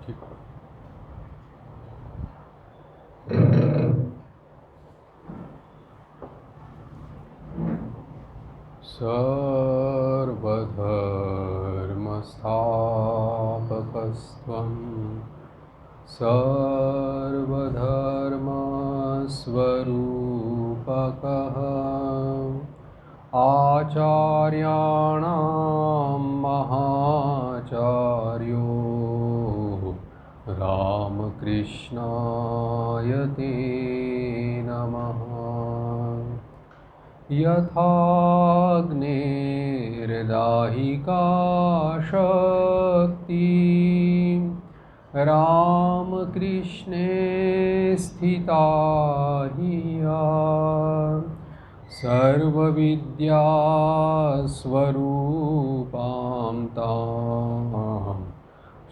ठीक। सर्वधर्मस्थापकस्त्वं सर्वधर्मस्वरूपकः आचार्याणां महाचार्यो रामकृष्णाय ते नमः। यथाग्नेर्दाहिका शक्ति रामकृष्णे स्थिता हिया सर्वविद्यास्वरूपां तां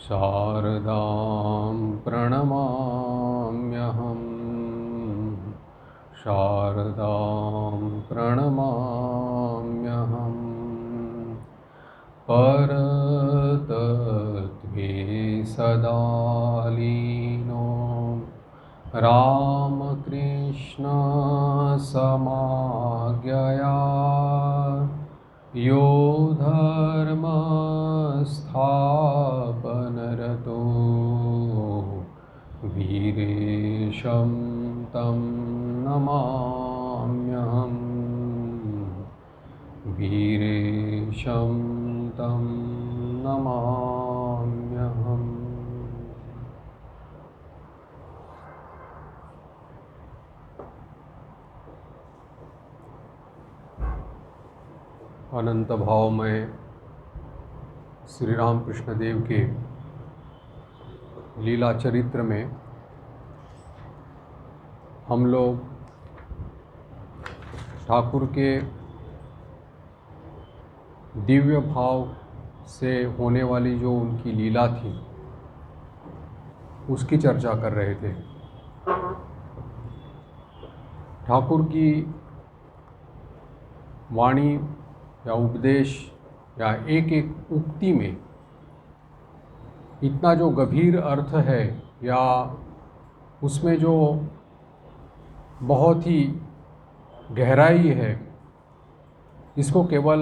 शारदां प्रणमाम्यहम्। शारदां प्रणमाम्यहम्। परतत्त्वे सदा लीनो रामकृष्णसमाज्ञया यो धर्मस्थापनरतो वीरेशं तं नमाम्यहम्। वीरेशं तं नमाम्यहम्। अनंत भावमय श्री रामकृष्ण देव के लीला चरित्र में हम लोग ठाकुर के दिव्य भाव से होने वाली जो उनकी लीला थी उसकी चर्चा कर रहे थे। ठाकुर की वाणी या उपदेश या एक एक उक्ति में इतना जो गंभीर अर्थ है या उसमें जो बहुत ही गहराई है, इसको केवल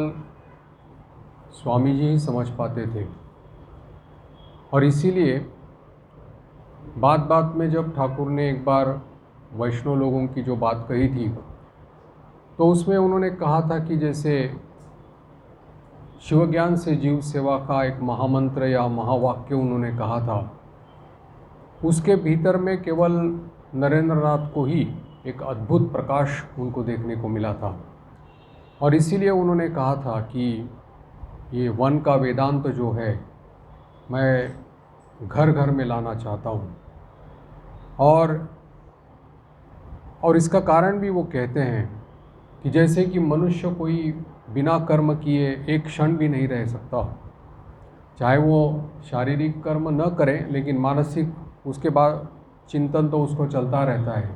स्वामी जी ही समझ पाते थे। और इसीलिए बात बात में जब ठाकुर ने एक बार वैष्णव लोगों की जो बात कही थी तो उसमें उन्होंने कहा था कि जैसे शिव ज्ञान से जीव सेवा का एक महामंत्र या महावाक्य उन्होंने कहा था, उसके भीतर में केवल नरेंद्रनाथ को ही एक अद्भुत प्रकाश उनको देखने को मिला था। और इसीलिए उन्होंने कहा था कि ये वन का वेदांत जो है मैं घर घर में लाना चाहता हूँ। और इसका कारण भी वो कहते हैं कि जैसे कि मनुष्य कोई बिना कर्म किए एक क्षण भी नहीं रह सकता, चाहे वो शारीरिक कर्म न करे लेकिन मानसिक उसके बाद चिंतन तो उसको चलता रहता है।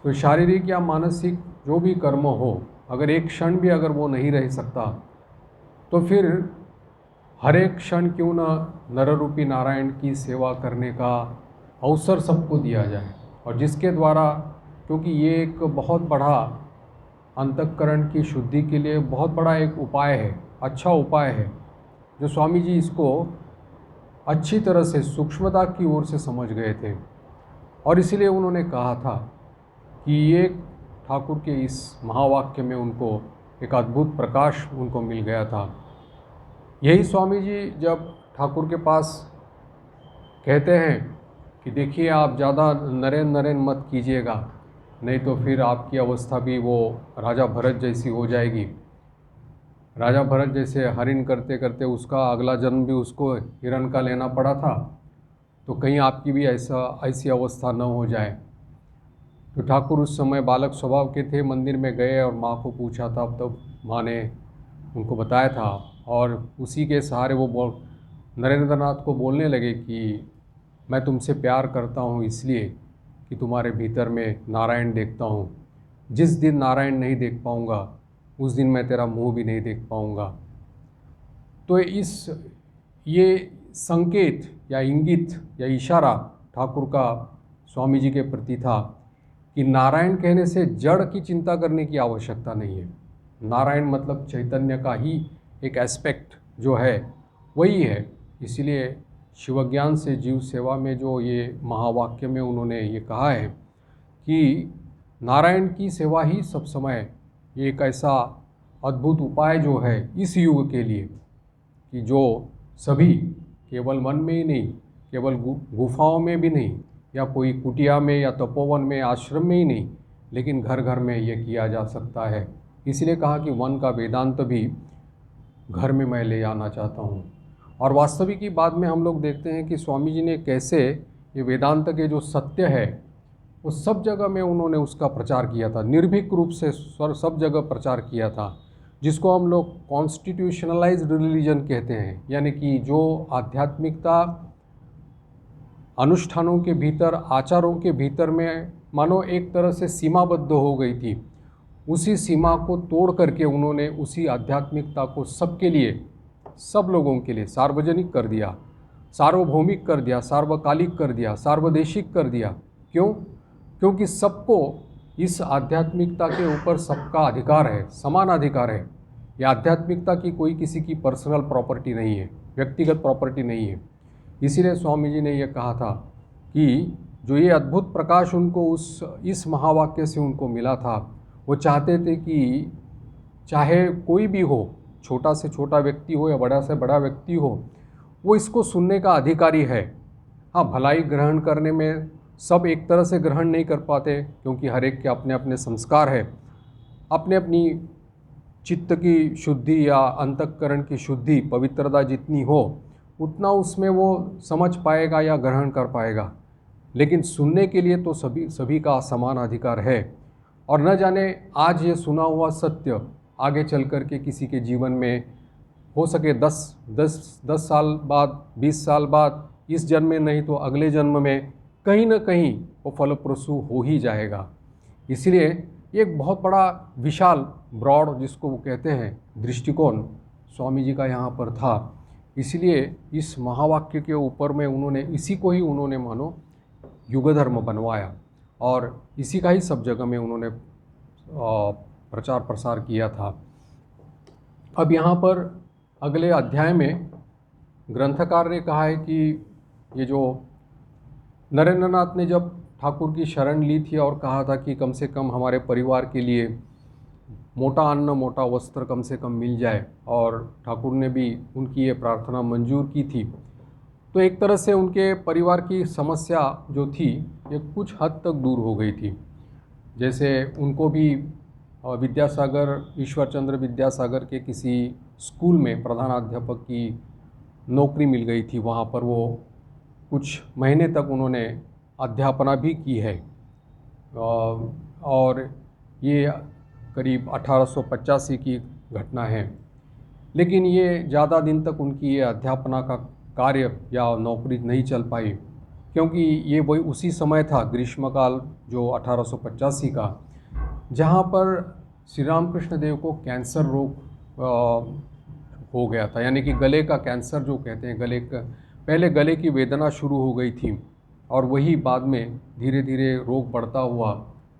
तो शारीरिक या मानसिक जो भी कर्म हो, अगर एक क्षण भी अगर वो नहीं रह सकता तो फिर हर एक क्षण क्यों न नररूपी नारायण की सेवा करने का अवसर सबको दिया जाए। और जिसके द्वारा, क्योंकि ये एक बहुत बड़ा अंतःकरण की शुद्धि के लिए बहुत बड़ा एक उपाय है, अच्छा उपाय है, जो स्वामी जी इसको अच्छी तरह से सूक्ष्मता की ओर से समझ गए थे। और इसीलिए उन्होंने कहा था कि ये ठाकुर के इस महावाक्य में उनको एक अद्भुत प्रकाश उनको मिल गया था। यही स्वामी जी जब ठाकुर के पास कहते हैं कि देखिए आप ज़्यादा नरेन मत कीजिएगा, नहीं तो फिर आपकी अवस्था भी वो राजा भरत जैसी हो जाएगी। राजा भरत जैसे हरिण करते करते उसका अगला जन्म भी उसको हिरण का लेना पड़ा था, तो कहीं आपकी भी ऐसी अवस्था न हो जाए। तो ठाकुर उस समय बालक स्वभाव के थे, मंदिर में गए और माँ को पूछा था, तब माँ ने उनको बताया था। और उसी के सहारे वो नरेंद्रनाथ को बोलने लगे कि मैं तुमसे प्यार करता हूँ इसलिए कि तुम्हारे भीतर में नारायण देखता हूँ। जिस दिन नारायण नहीं देख पाऊँगा उस दिन मैं तेरा मुंह भी नहीं देख पाऊँगा। तो ये संकेत या इंगित या इशारा ठाकुर का स्वामी जी के प्रति था कि नारायण कहने से जड़ की चिंता करने की आवश्यकता नहीं है। नारायण मतलब चैतन्य का ही एक एस्पेक्ट जो है वही है। इसलिए शिवज्ञान से जीव सेवा में जो ये महावाक्य में उन्होंने ये कहा है कि नारायण की सेवा ही सब समय एक ऐसा अद्भुत उपाय जो है इस युग के लिए कि जो सभी केवल मन में ही नहीं, केवल गुफाओं में भी नहीं, या कोई कुटिया में या तपोवन में आश्रम में ही नहीं, लेकिन घर घर में ये किया जा सकता है। इसलिए कहा कि वन का वेदांत भी घर में मैं ले आना चाहता हूँ। और वास्तविक की बात में हम लोग देखते हैं कि स्वामी जी ने कैसे ये वेदांत के जो सत्य है वो सब जगह में उन्होंने उसका प्रचार किया था, निर्भीक रूप से सब जगह प्रचार किया था, जिसको हम लोग कॉन्स्टिट्यूशनलाइज्ड रिलीजन कहते हैं। यानी कि जो आध्यात्मिकता अनुष्ठानों के भीतर, आचारों के भीतर में मानो एक तरह से सीमाबद्ध हो गई थी, उसी सीमा को तोड़ करके उन्होंने उसी आध्यात्मिकता को सबके लिए, सब लोगों के लिए सार्वजनिक कर दिया, सार्वभौमिक कर दिया, सार्वकालिक कर दिया, सार्वदेशिक कर दिया। क्यों? क्योंकि सबको इस आध्यात्मिकता के ऊपर सबका अधिकार है, समान अधिकार है। यह आध्यात्मिकता की कोई किसी की पर्सनल प्रॉपर्टी नहीं है, व्यक्तिगत प्रॉपर्टी नहीं है। इसीलिए स्वामी जी ने यह कहा था कि जो ये अद्भुत प्रकाश उनको इस महावाक्य से उनको मिला था, वो चाहते थे कि चाहे कोई भी हो, छोटा से छोटा व्यक्ति हो या बड़ा से बड़ा व्यक्ति हो, वो इसको सुनने का अधिकारी है। हाँ, भलाई ग्रहण करने में सब एक तरह से ग्रहण नहीं कर पाते, क्योंकि हर एक के अपने अपने संस्कार है, अपने अपनी चित्त की शुद्धि या अंतःकरण की शुद्धि, पवित्रता जितनी हो उतना उसमें वो समझ पाएगा या ग्रहण कर पाएगा। लेकिन सुनने के लिए तो सभी का समान अधिकार है। और न जाने आज ये सुना हुआ सत्य आगे चल कर के किसी के जीवन में हो सके 10 साल बाद, 20 साल बाद, इस जन्म में नहीं तो अगले जन्म में कहीं न कहीं वो फलप्रसू हो ही जाएगा। इसलिए एक बहुत बड़ा विशाल, ब्रॉड जिसको वो कहते हैं, दृष्टिकोण स्वामी जी का यहाँ पर था। इसलिए इस महावाक्य के ऊपर में उन्होंने इसी को ही उन्होंने मानो युग धर्म बनवाया और इसी का ही सब जगह में उन्होंने प्रचार प्रसार किया था। अब यहाँ पर अगले अध्याय में ग्रंथकार ने कहा है कि ये जो नरेंद्रनाथ ने जब ठाकुर की शरण ली थी और कहा था कि कम से कम हमारे परिवार के लिए मोटा अन्न, मोटा वस्त्र कम से कम मिल जाए, और ठाकुर ने भी उनकी ये प्रार्थना मंजूर की थी, तो एक तरह से उनके परिवार की समस्या जो थी ये कुछ हद तक दूर हो गई थी। जैसे उनको भी विद्यासागर, ईश्वरचंद्र विद्यासागर के किसी स्कूल में प्रधानाध्यापक की नौकरी मिल गई थी। वहाँ पर वो कुछ महीने तक उन्होंने अध्यापना भी की है और ये करीब 1885 की घटना है। लेकिन ये ज़्यादा दिन तक उनकी ये अध्यापना का कार्य या नौकरी नहीं चल पाई, क्योंकि ये वही उसी समय था, ग्रीष्मकाल जो 1885 का, जहाँ पर श्री रामकृष्ण देव को कैंसर रोग हो गया था। यानी कि गले का कैंसर जो कहते हैं, पहले गले की वेदना शुरू हो गई थी और वही बाद में धीरे धीरे रोग बढ़ता हुआ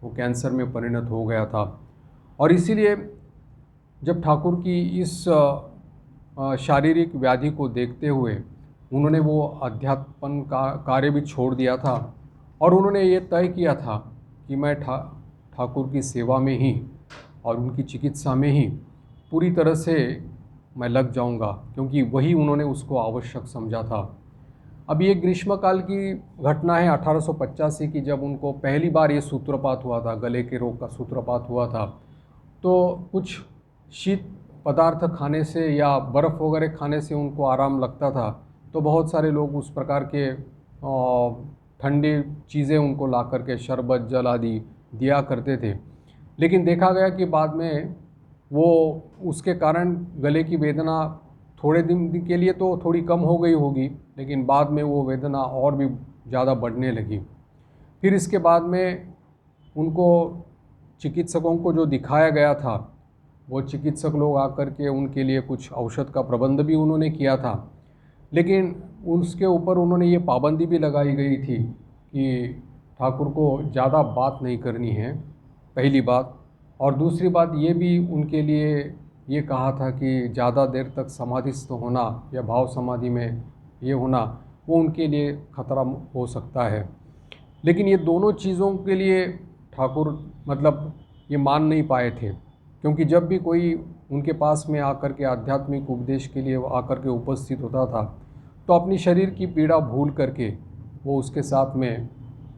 वो कैंसर में परिणत हो गया था। और इसीलिए जब ठाकुर की इस शारीरिक व्याधि को देखते हुए उन्होंने वो अध्यापन का कार्य भी छोड़ दिया था और उन्होंने ये तय किया था कि मैं ठाकुर की सेवा में ही और उनकी चिकित्सा में ही पूरी तरह से मैं लग जाऊंगा, क्योंकि वही उन्होंने उसको आवश्यक समझा था। अब ये ग्रीष्मकाल की घटना है 1885 की, जब उनको पहली बार ये सूत्रपात हुआ था, गले के रोग का सूत्रपात हुआ था। तो कुछ शीत पदार्थ खाने से या बर्फ़ वगैरह खाने से उनको आराम लगता था, तो बहुत सारे लोग उस प्रकार के ठंडी चीज़ें उनको ला कर के शरबत, जल आदि दिया करते थे। लेकिन देखा गया कि बाद में वो उसके कारण गले की वेदना थोड़े दिन के लिए तो थोड़ी कम हो गई होगी, लेकिन बाद में वो वेदना और भी ज़्यादा बढ़ने लगी। फिर इसके बाद में उनको चिकित्सकों को जो दिखाया गया था, वो चिकित्सक लोग आकर के उनके लिए कुछ औषध का प्रबंध भी उन्होंने किया था। लेकिन उसके ऊपर उन्होंने ये पाबंदी भी लगाई गई थी कि ठाकुर को ज़्यादा बात नहीं करनी है, पहली बात। और दूसरी बात ये भी उनके लिए ये कहा था कि ज़्यादा देर तक समाधिस्थ होना या भाव समाधि में ये होना वो उनके लिए खतरा हो सकता है। लेकिन ये दोनों चीज़ों के लिए ठाकुर मतलब ये मान नहीं पाए थे, क्योंकि जब भी कोई उनके पास में आकर के आध्यात्मिक उपदेश के लिए आकर के उपस्थित होता था तो अपनी शरीर की पीड़ा भूल करके वो उसके साथ में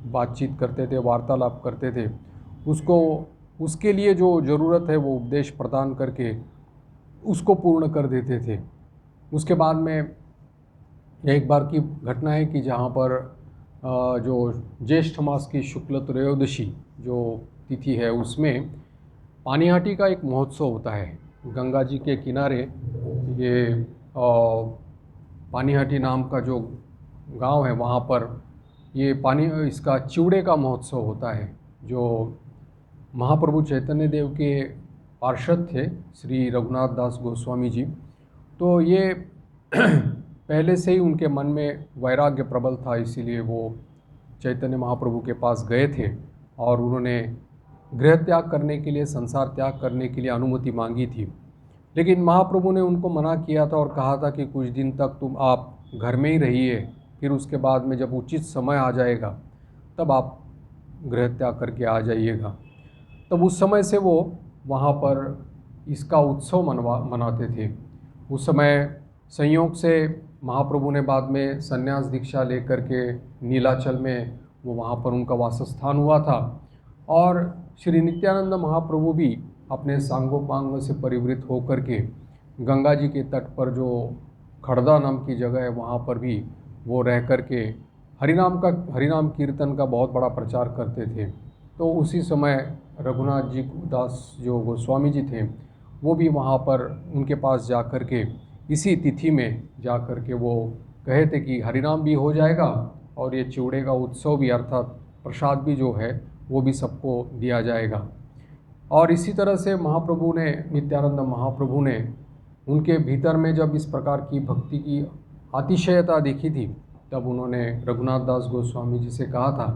बातचीत करते थे, वार्तालाप करते थे, उसको उसके लिए जो ज़रूरत है वो उपदेश प्रदान करके उसको पूर्ण कर देते थे। उसके बाद में एक बार की घटना है कि जहाँ पर जो ज्येष्ठ मास की शुक्ल त्रयोदशी जो तिथि है उसमें पानीहाटी का एक महोत्सव होता है। गंगा जी के किनारे ये पानीहाटी नाम का जो गांव है वहाँ पर ये इसका चिवड़े का महोत्सव होता है। जो महाप्रभु चैतन्य देव के पार्षद थे श्री रघुनाथ दास गोस्वामी जी, तो ये पहले से ही उनके मन में वैराग्य प्रबल था, इसीलिए वो चैतन्य महाप्रभु के पास गए थे और उन्होंने गृह त्याग करने के लिए, संसार त्याग करने के लिए अनुमति मांगी थी। लेकिन महाप्रभु ने उनको मना किया था और कहा था कि कुछ दिन तक तुम आप घर में ही रहिए, फिर उसके बाद में जब उचित समय आ जाएगा तब आप गृह त्याग करके आ जाइएगा। तब उस समय से वो वहाँ पर इसका उत्सव मनाते थे। उस समय संयोग से महाप्रभु ने बाद में संन्यास दीक्षा लेकर के नीलाचल में वो वहाँ पर उनका वासस्थान हुआ था और श्री नित्यानंद महाप्रभु भी अपने सांगोपांग से परिवृत होकर के गंगा जी के तट पर जो खड़दा नाम की जगह है वहाँ पर भी वो रह कर के हरिनाम कीर्तन का बहुत बड़ा प्रचार करते थे। तो उसी समय रघुनाथ जी दास जो गोस्वामी जी थे वो भी वहाँ पर उनके पास जा कर के इसी तिथि में जा कर के वो कहे थे कि हरिनाम भी हो जाएगा और ये चिवड़े का उत्सव भी अर्थात प्रसाद भी जो है वो भी सबको दिया जाएगा। और इसी तरह से महाप्रभु ने, नित्यानंद महाप्रभु ने उनके भीतर में जब इस प्रकार की भक्ति की अतिशयता देखी थी तब उन्होंने रघुनाथ दास गोस्वामी जी से कहा था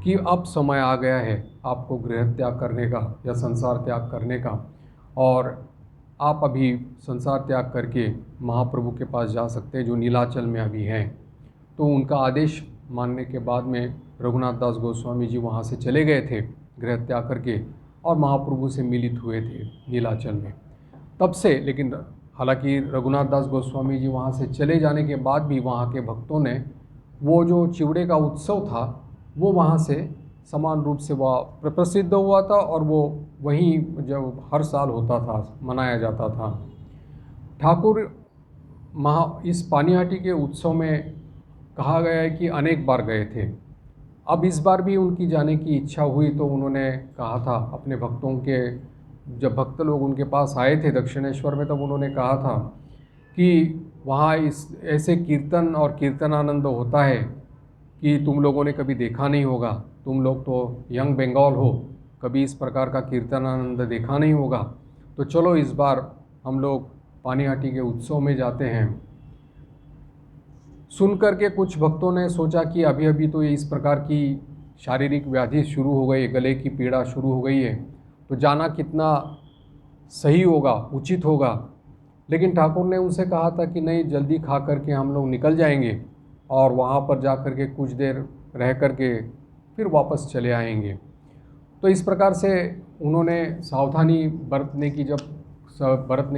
कि अब समय आ गया है आपको गृह त्याग करने का या संसार त्याग करने का, और आप अभी संसार त्याग करके महाप्रभु के पास जा सकते हैं जो नीलाचल में अभी हैं। तो उनका आदेश मानने के बाद में रघुनाथ दास गोस्वामी जी वहाँ से चले गए थे गृह त्याग करके और महाप्रभु से मिलित हुए थे नीलाचल में। तब से लेकिन हालांकि रघुनाथ दास गोस्वामी जी वहाँ से चले जाने के बाद भी वहाँ के भक्तों ने वो जो चिवड़े का उत्सव था वो वहाँ से समान रूप से वह प्रसिद्ध हुआ था और वो वहीं जब हर साल होता था, मनाया जाता था। ठाकुर इस पानीहाटी के उत्सव में कहा गया है कि अनेक बार गए थे। अब इस बार भी उनकी जाने की इच्छा हुई तो उन्होंने कहा था अपने भक्तों के, जब भक्त लोग उनके पास आए थे दक्षिणेश्वर में, तब उन्होंने कहा था कि वहाँ इस ऐसे कीर्तन और कीर्तनानंद होता है कि तुम लोगों ने कभी देखा नहीं होगा। तुम लोग तो यंग बंगाल हो, कभी इस प्रकार का कीर्तनानंद देखा नहीं होगा, तो चलो इस बार हम लोग पानीहाटी के उत्सव में जाते हैं। सुन करके कुछ भक्तों ने सोचा कि अभी अभी तो ये इस प्रकार की शारीरिक व्याधि शुरू हो गई, गले की पीड़ा शुरू हो गई है, तो जाना कितना सही होगा, उचित होगा। लेकिन ठाकुर ने उनसे कहा था कि नहीं, जल्दी खा करके हम लोग निकल जाएंगे और वहाँ पर जा कर के कुछ देर रह कर के फिर वापस चले आएंगे। तो इस प्रकार से उन्होंने सावधानी बरतने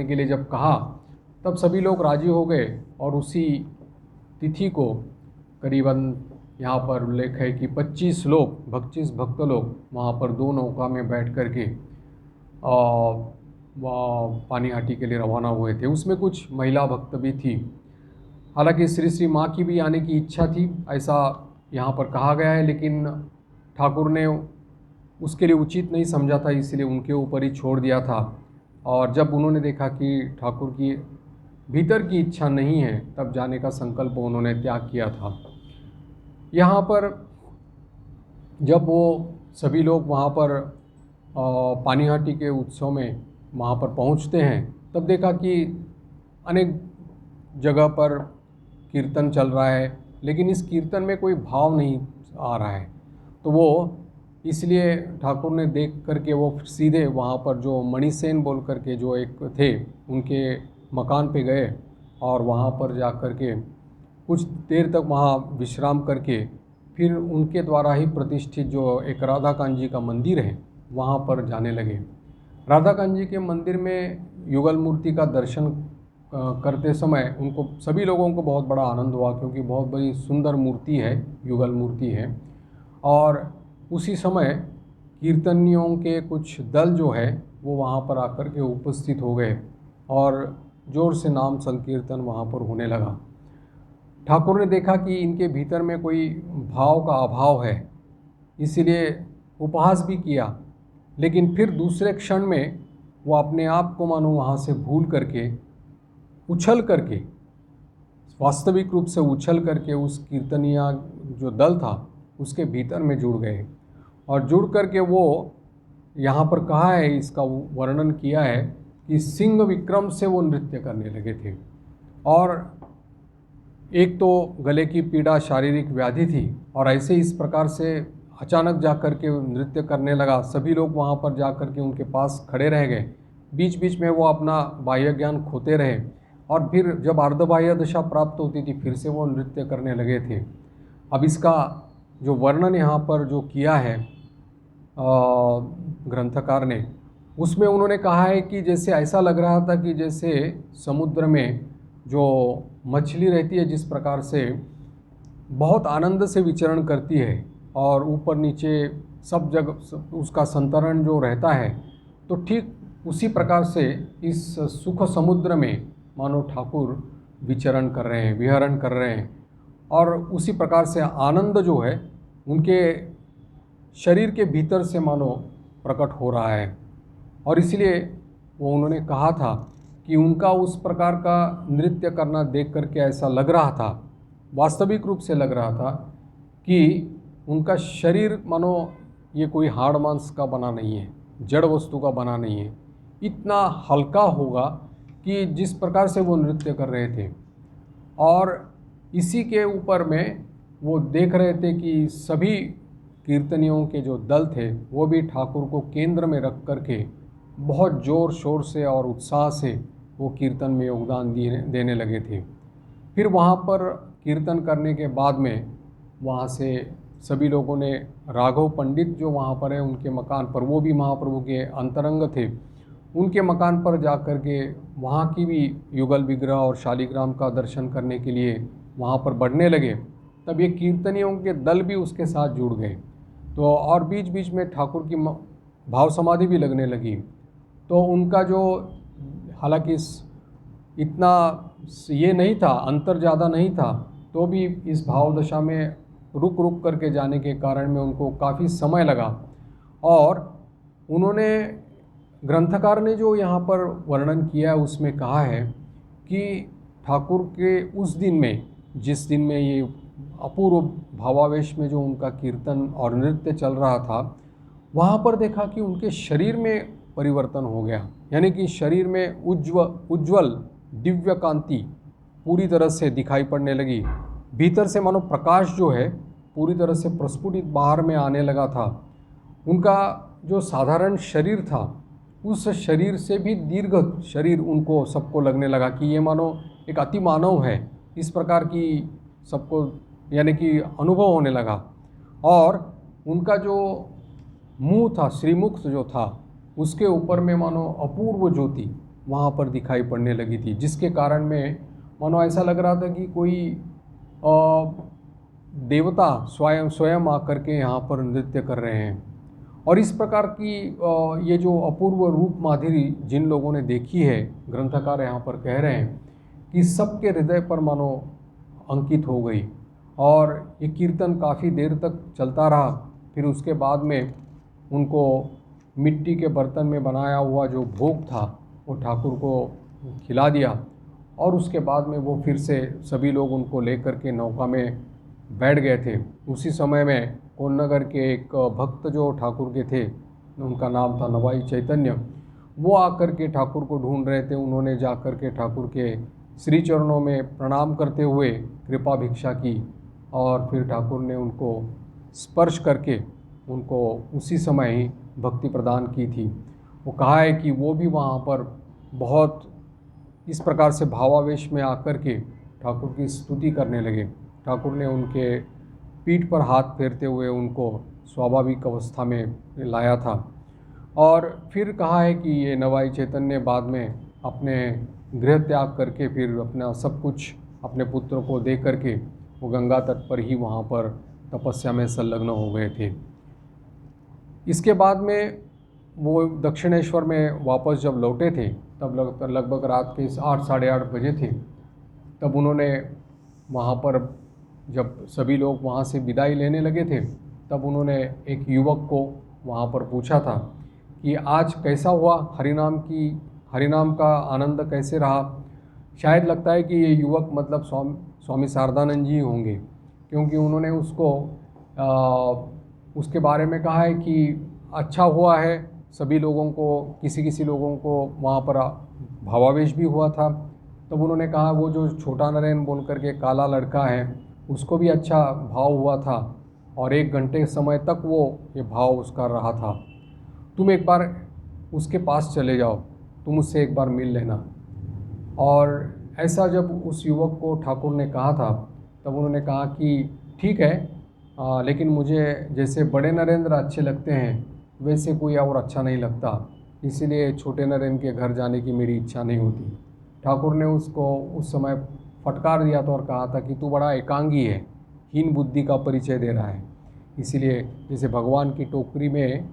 के लिए जब कहा तब सभी लोग राजी हो गए और उसी तिथि को करीबन यहाँ पर उल्लेख है कि 25 भक्त लोग वहाँ पर 2 नौका में बैठ कर के पानीहाटी के लिए रवाना हुए थे। उसमें कुछ महिला भक्त भी थी। हालांकि श्री श्री माँ की भी आने की इच्छा थी, ऐसा यहाँ पर कहा गया है, लेकिन ठाकुर ने उसके लिए उचित नहीं समझा था, इसलिए उनके ऊपर ही छोड़ दिया था। और जब उन्होंने देखा कि ठाकुर की भीतर की इच्छा नहीं है तब जाने का संकल्प उन्होंने त्याग किया था। यहाँ पर जब वो सभी लोग वहाँ पर पानीहाटी के उत्सव में वहाँ पर पहुँचते हैं तब देखा कि अनेक जगह पर कीर्तन चल रहा है, लेकिन इस कीर्तन में कोई भाव नहीं आ रहा है। तो वो इसलिए ठाकुर ने देख करके वो सीधे वहाँ पर जो मणिसेन बोल करके जो एक थे, उनके मकान पे गए और वहाँ पर जा कर के कुछ देर तक वहाँ विश्राम करके फिर उनके द्वारा ही प्रतिष्ठित जो एक राधा कांत जी का मंदिर है वहाँ पर जाने लगे। राधा कांत जी के मंदिर में युगल मूर्ति का दर्शन करते समय उनको सभी लोगों को बहुत बड़ा आनंद हुआ, क्योंकि बहुत बड़ी सुंदर मूर्ति है, युगल मूर्ति है। और उसी समय कीर्तनियों के कुछ दल जो है वो वहाँ पर आकर के उपस्थित हो गए और ज़ोर से नाम संकीर्तन वहाँ पर होने लगा। ठाकुर ने देखा कि इनके भीतर में कोई भाव का अभाव है, इसीलिए उपहास भी किया, लेकिन फिर दूसरे क्षण में वो अपने आप को मानो वहाँ से भूल करके उछल करके, वास्तविक रूप से उछल करके उस कीर्तनिया जो दल था उसके भीतर में जुड़ गए। और जुड़ करके वो यहाँ पर कहा है, इसका वर्णन किया है कि सिंह विक्रम से वो नृत्य करने लगे थे। और एक तो गले की पीड़ा शारीरिक व्याधि थी और ऐसे इस प्रकार से अचानक जा कर के नृत्य करने लगा। सभी लोग वहाँ पर जा कर के उनके पास खड़े रह गए। बीच बीच में वो अपना बाह्य ज्ञान खोते रहे और फिर जब अर्धबाह्य दशा प्राप्त होती थी फिर से वो नृत्य करने लगे थे। अब इसका जो वर्णन यहाँ पर जो किया है ग्रंथकार ने, उसमें उन्होंने कहा है कि जैसे ऐसा लग रहा था कि जैसे समुद्र में जो मछली रहती है जिस प्रकार से बहुत आनंद से विचरण करती है और ऊपर नीचे सब जगह उसका संतरण जो रहता है, तो ठीक उसी प्रकार से इस सुख समुद्र में मानो ठाकुर विचरण कर रहे हैं, विहरण कर रहे हैं। और उसी प्रकार से आनंद जो है उनके शरीर के भीतर से मानो प्रकट हो रहा है। और इसलिए वो उन्होंने कहा था कि उनका उस प्रकार का नृत्य करना देख करके ऐसा लग रहा था, वास्तविक रूप से लग रहा था कि उनका शरीर मानो ये कोई हाड़ मांस का बना नहीं है, जड़ वस्तु का बना नहीं है, इतना हल्का होगा कि जिस प्रकार से वो नृत्य कर रहे थे। और इसी के ऊपर में वो देख रहे थे कि सभी कीर्तनियों के जो दल थे वो भी ठाकुर को केंद्र में रख करके बहुत ज़ोर शोर से और उत्साह से वो कीर्तन में योगदान देने लगे थे। फिर वहाँ पर कीर्तन करने के बाद में वहाँ से सभी लोगों ने राघव पंडित जो वहाँ पर है उनके मकान पर, वो भी महाप्रभु के अंतरंग थे, उनके मकान पर जा कर के वहाँ की भी युगल विग्रह और शालिग्राम का दर्शन करने के लिए वहाँ पर बढ़ने लगे। तब ये कीर्तनियों के दल भी उसके साथ जुड़ गए। तो और बीच बीच में ठाकुर की भाव समाधि भी लगने लगी। तो उनका जो हालांकि इतना ये नहीं था, अंतर ज़्यादा नहीं था, तो भी इस भाव दशा में रुक रुक करके जाने के कारण में उनको काफ़ी समय लगा। और उन्होंने, ग्रंथकार ने जो यहाँ पर वर्णन किया है उसमें कहा है कि ठाकुर के उस दिन में, जिस दिन में ये अपूर्व भावावेश में जो उनका कीर्तन और नृत्य चल रहा था, वहाँ पर देखा कि उनके शरीर में परिवर्तन हो गया, यानी कि शरीर में उज्ज्वल दिव्य कांति पूरी तरह से दिखाई पड़ने लगी। भीतर से मानो प्रकाश जो है पूरी तरह से प्रस्फुटित बाहर में आने लगा था। उनका जो साधारण शरीर था उस शरीर से भी दीर्घ शरीर उनको सबको लगने लगा कि ये मानो एक अति मानव है, इस प्रकार की सबको यानी कि अनुभव होने लगा। और उनका जो मुंह था, श्रीमुख जो था, उसके ऊपर में मानो अपूर्व ज्योति वहाँ पर दिखाई पड़ने लगी थी, जिसके कारण में मानो ऐसा लग रहा था कि कोई देवता स्वयं आकर के यहाँ पर नृत्य कर रहे हैं। और इस प्रकार की ये जो अपूर्व रूप माधुरी जिन लोगों ने देखी है, ग्रंथकार यहाँ पर कह रहे हैं कि सबके हृदय पर मानो अंकित हो गई। और ये कीर्तन काफ़ी देर तक चलता रहा। फिर उसके बाद में उनको मिट्टी के बर्तन में बनाया हुआ जो भोग था वो ठाकुर को खिला दिया। और उसके बाद में वो फिर से सभी लोग उनको लेकर के नौका में बैठ गए थे। उसी समय में कोन्नगर के एक भक्त जो ठाकुर के थे, उनका नाम था नवाई चैतन्य, वो आकर के ठाकुर को ढूंढ रहे थे। उन्होंने जा कर के ठाकुर के श्री चरणों में प्रणाम करते हुए कृपा भिक्षा की और फिर ठाकुर ने उनको स्पर्श करके उनको उसी समय ही भक्ति प्रदान की थी। वो कहा है कि वो भी वहाँ पर बहुत इस प्रकार से भावावेश में आकर के ठाकुर की स्तुति करने लगे। ठाकुर ने उनके पीठ पर हाथ फेरते हुए उनको स्वाभाविक अवस्था में लाया था। और फिर कहा है कि ये नवाई चैतन्य बाद में अपने गृह त्याग करके फिर अपना सब कुछ अपने पुत्र को दे करके वो गंगा तट पर ही वहाँ पर तपस्या में संलग्न हो गए थे। इसके बाद में वो दक्षिणेश्वर में वापस जब लौटे थे तब लगभग रात के 8 साढ़े 8 बजे थे। तब उन्होंने वहाँ पर जब सभी लोग वहाँ से विदाई लेने लगे थे तब उन्होंने एक युवक को वहाँ पर पूछा था कि आज कैसा हुआ, हरिनाम का आनंद कैसे रहा। शायद लगता है कि ये युवक मतलब स्वामी शारदानंद जी होंगे, क्योंकि उन्होंने उसके बारे में कहा है कि अच्छा हुआ है। सभी लोगों को किसी लोगों को वहाँ पर भावावेश भी हुआ था। तब उन्होंने कहा वो जो छोटा नरेन बोल करके काला लड़का है उसको भी अच्छा भाव हुआ था और 1 घंटे समय तक वो ये भाव उसका रहा था। तुम एक बार उसके पास चले जाओ, तुम उससे एक बार मिल लेना। और ऐसा जब उस युवक को ठाकुर ने कहा था तब उन्होंने कहा कि ठीक है, लेकिन मुझे जैसे बड़े नरेंद्र अच्छे लगते हैं वैसे कोई और अच्छा नहीं लगता, इसीलिए छोटे नरेंद्र के घर जाने की मेरी इच्छा नहीं होती। ठाकुर ने उसको उस समय फटकार दिया था और कहा था कि तू बड़ा एकांगी है, हीन बुद्धि का परिचय दे रहा है। इसीलिए जैसे भगवान की टोकरी में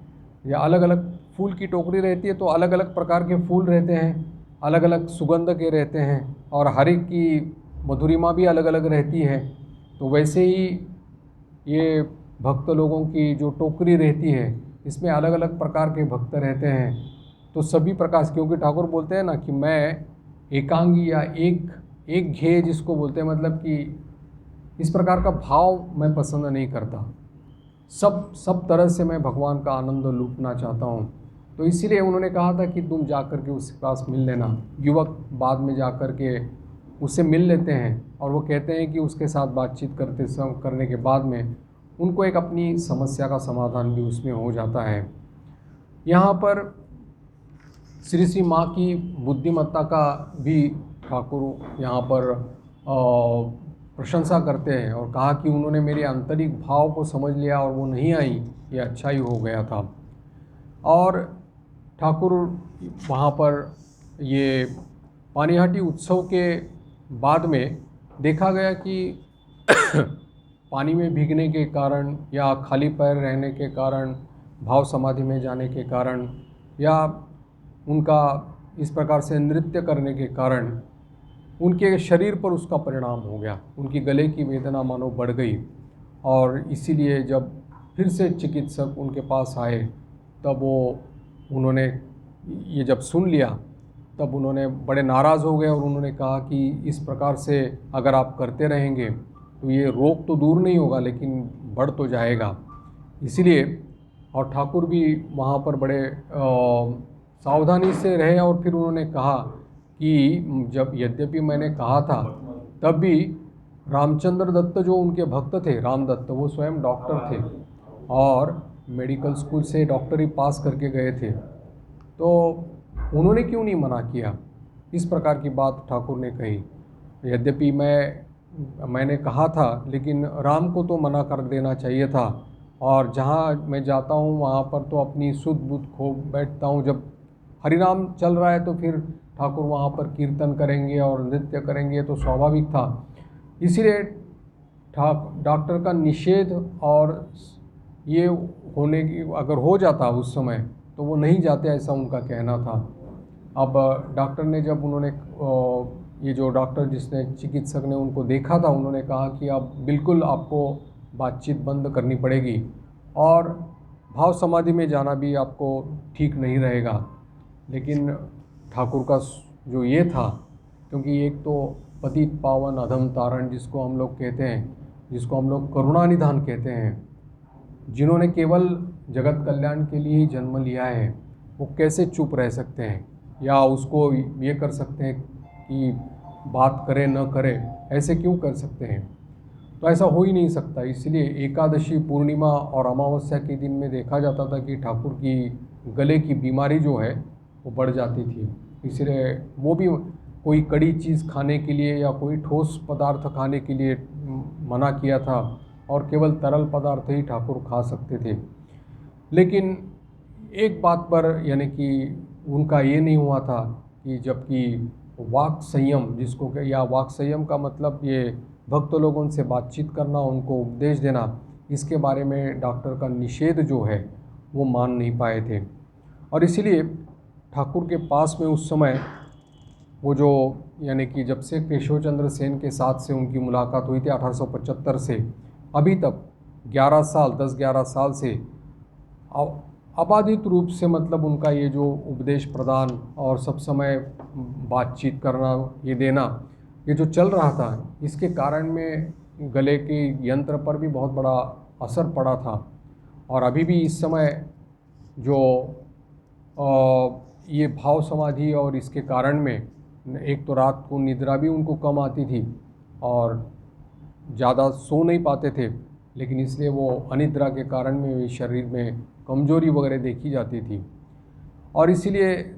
या अलग अलग फूल की टोकरी रहती है तो अलग अलग प्रकार के फूल रहते हैं, अलग अलग सुगंध के रहते हैं और हर एक की मधुरिमा भी अलग अलग रहती है। तो वैसे ही ये भक्त लोगों की जो टोकरी रहती है इसमें अलग अलग प्रकार के भक्त रहते हैं। तो सभी प्रकार से, क्योंकि ठाकुर बोलते हैं ना कि मैं एकांगी या एक घे जिसको बोलते हैं, मतलब कि इस प्रकार का भाव मैं पसंद नहीं करता। सब तरह से मैं भगवान का आनंद लूटना चाहता हूँ। तो इसीलिए उन्होंने कहा था कि तुम जा कर के उसके पास मिल लेना। युवक बाद में जा कर के उससे मिल लेते हैं और वो कहते हैं कि उसके साथ बातचीत करने के बाद में उनको एक अपनी समस्या का समाधान भी उसमें हो जाता है। यहाँ पर श्री माँ की बुद्धिमत्ता का भी ठाकुर यहाँ पर प्रशंसा करते हैं और कहा कि उन्होंने मेरे आंतरिक भाव को समझ लिया और वो नहीं आई, ये अच्छा ही हो गया था। और ठाकुर वहाँ पर ये पानीहाटी उत्सव के बाद में देखा गया कि पानी में भीगने के कारण या खाली पैर रहने के कारण, भाव समाधि में जाने के कारण या उनका इस प्रकार से नृत्य करने के कारण उनके शरीर पर उसका परिणाम हो गया। उनकी गले की वेदना मानो बढ़ गई और इसीलिए जब फिर से चिकित्सक उनके पास आए तब उन्होंने ये जब सुन लिया तब उन्होंने बड़े नाराज़ हो गए और उन्होंने कहा कि इस प्रकार से अगर आप करते रहेंगे तो ये रोग तो दूर नहीं होगा लेकिन बढ़ तो जाएगा। इसीलिए और ठाकुर भी वहाँ पर बड़े सावधानी से रहे और फिर उन्होंने कहा कि जब यद्यपि मैंने कहा था तब भी रामचंद्र दत्त जो उनके भक्त थे, राम दत्त, वो स्वयं डॉक्टर थे और मेडिकल स्कूल से डॉक्टरी पास करके गए थे, तो उन्होंने क्यों नहीं मना किया। इस प्रकार की बात ठाकुर ने कही। यद्यपि मैंने कहा था लेकिन राम को तो मना कर देना चाहिए था और जहाँ मैं जाता हूँ वहाँ पर तो अपनी सुध बुध खो बैठता हूँ। जब हरिनाम चल रहा है तो फिर ठाकुर वहाँ पर कीर्तन करेंगे और नृत्य करेंगे तो स्वाभाविक था। इसीलिए डॉक्टर का निषेध और ये होने की अगर हो जाता उस समय तो वो नहीं जाते, ऐसा उनका कहना था। अब डॉक्टर ने जब उन्होंने ये जो डॉक्टर जिसने चिकित्सक ने उनको देखा था उन्होंने कहा कि अब बिल्कुल आपको बातचीत बंद करनी पड़ेगी और भाव समाधि में जाना भी आपको ठीक नहीं रहेगा। लेकिन ठाकुर का जो ये था, क्योंकि एक तो पतित पावन अधम तारण जिसको हम लोग कहते हैं, जिसको हम लोग करुणानिधान कहते हैं, जिन्होंने केवल जगत कल्याण के लिए ही जन्म लिया है, वो कैसे चुप रह सकते हैं या उसको ये कर सकते हैं कि बात करें न करें, ऐसे क्यों कर सकते हैं? तो ऐसा हो ही नहीं सकता। इसलिए एकादशी, पूर्णिमा और अमावस्या के दिन में देखा जाता था कि ठाकुर की गले की बीमारी जो है वो बढ़ जाती थी। इसलिए वो भी कोई कड़ी चीज़ खाने के लिए या कोई ठोस पदार्थ खाने के लिए मना किया था, और केवल तरल पदार्थ ही ठाकुर खा सकते थे। लेकिन एक बात पर यानी कि उनका ये नहीं हुआ था कि जबकि वाक संयम, जिसको या वाक संयम का मतलब ये भक्त लोगों से बातचीत करना, उनको उपदेश देना, इसके बारे में डॉक्टर का निषेध जो है वो मान नहीं पाए थे। और इसीलिए ठाकुर के पास में उस समय वो जो यानी कि जब से केशव चंद्र सेन के साथ से उनकी मुलाकात हुई थी 1875 से अभी तक 11 साल, 10-11 साल से अबाधित रूप से, मतलब उनका ये जो उपदेश प्रदान और सब समय बातचीत करना, ये देना, ये जो चल रहा था, इसके कारण में गले के यंत्र पर भी बहुत बड़ा असर पड़ा था। और अभी भी इस समय जो ये भाव समाधि और इसके कारण में एक तो रात को निद्रा भी उनको कम आती थी और ज़्यादा सो नहीं पाते थे, लेकिन इसलिए वो अनिद्रा के कारण में शरीर में कमजोरी वगैरह देखी जाती थी। और इसीलिए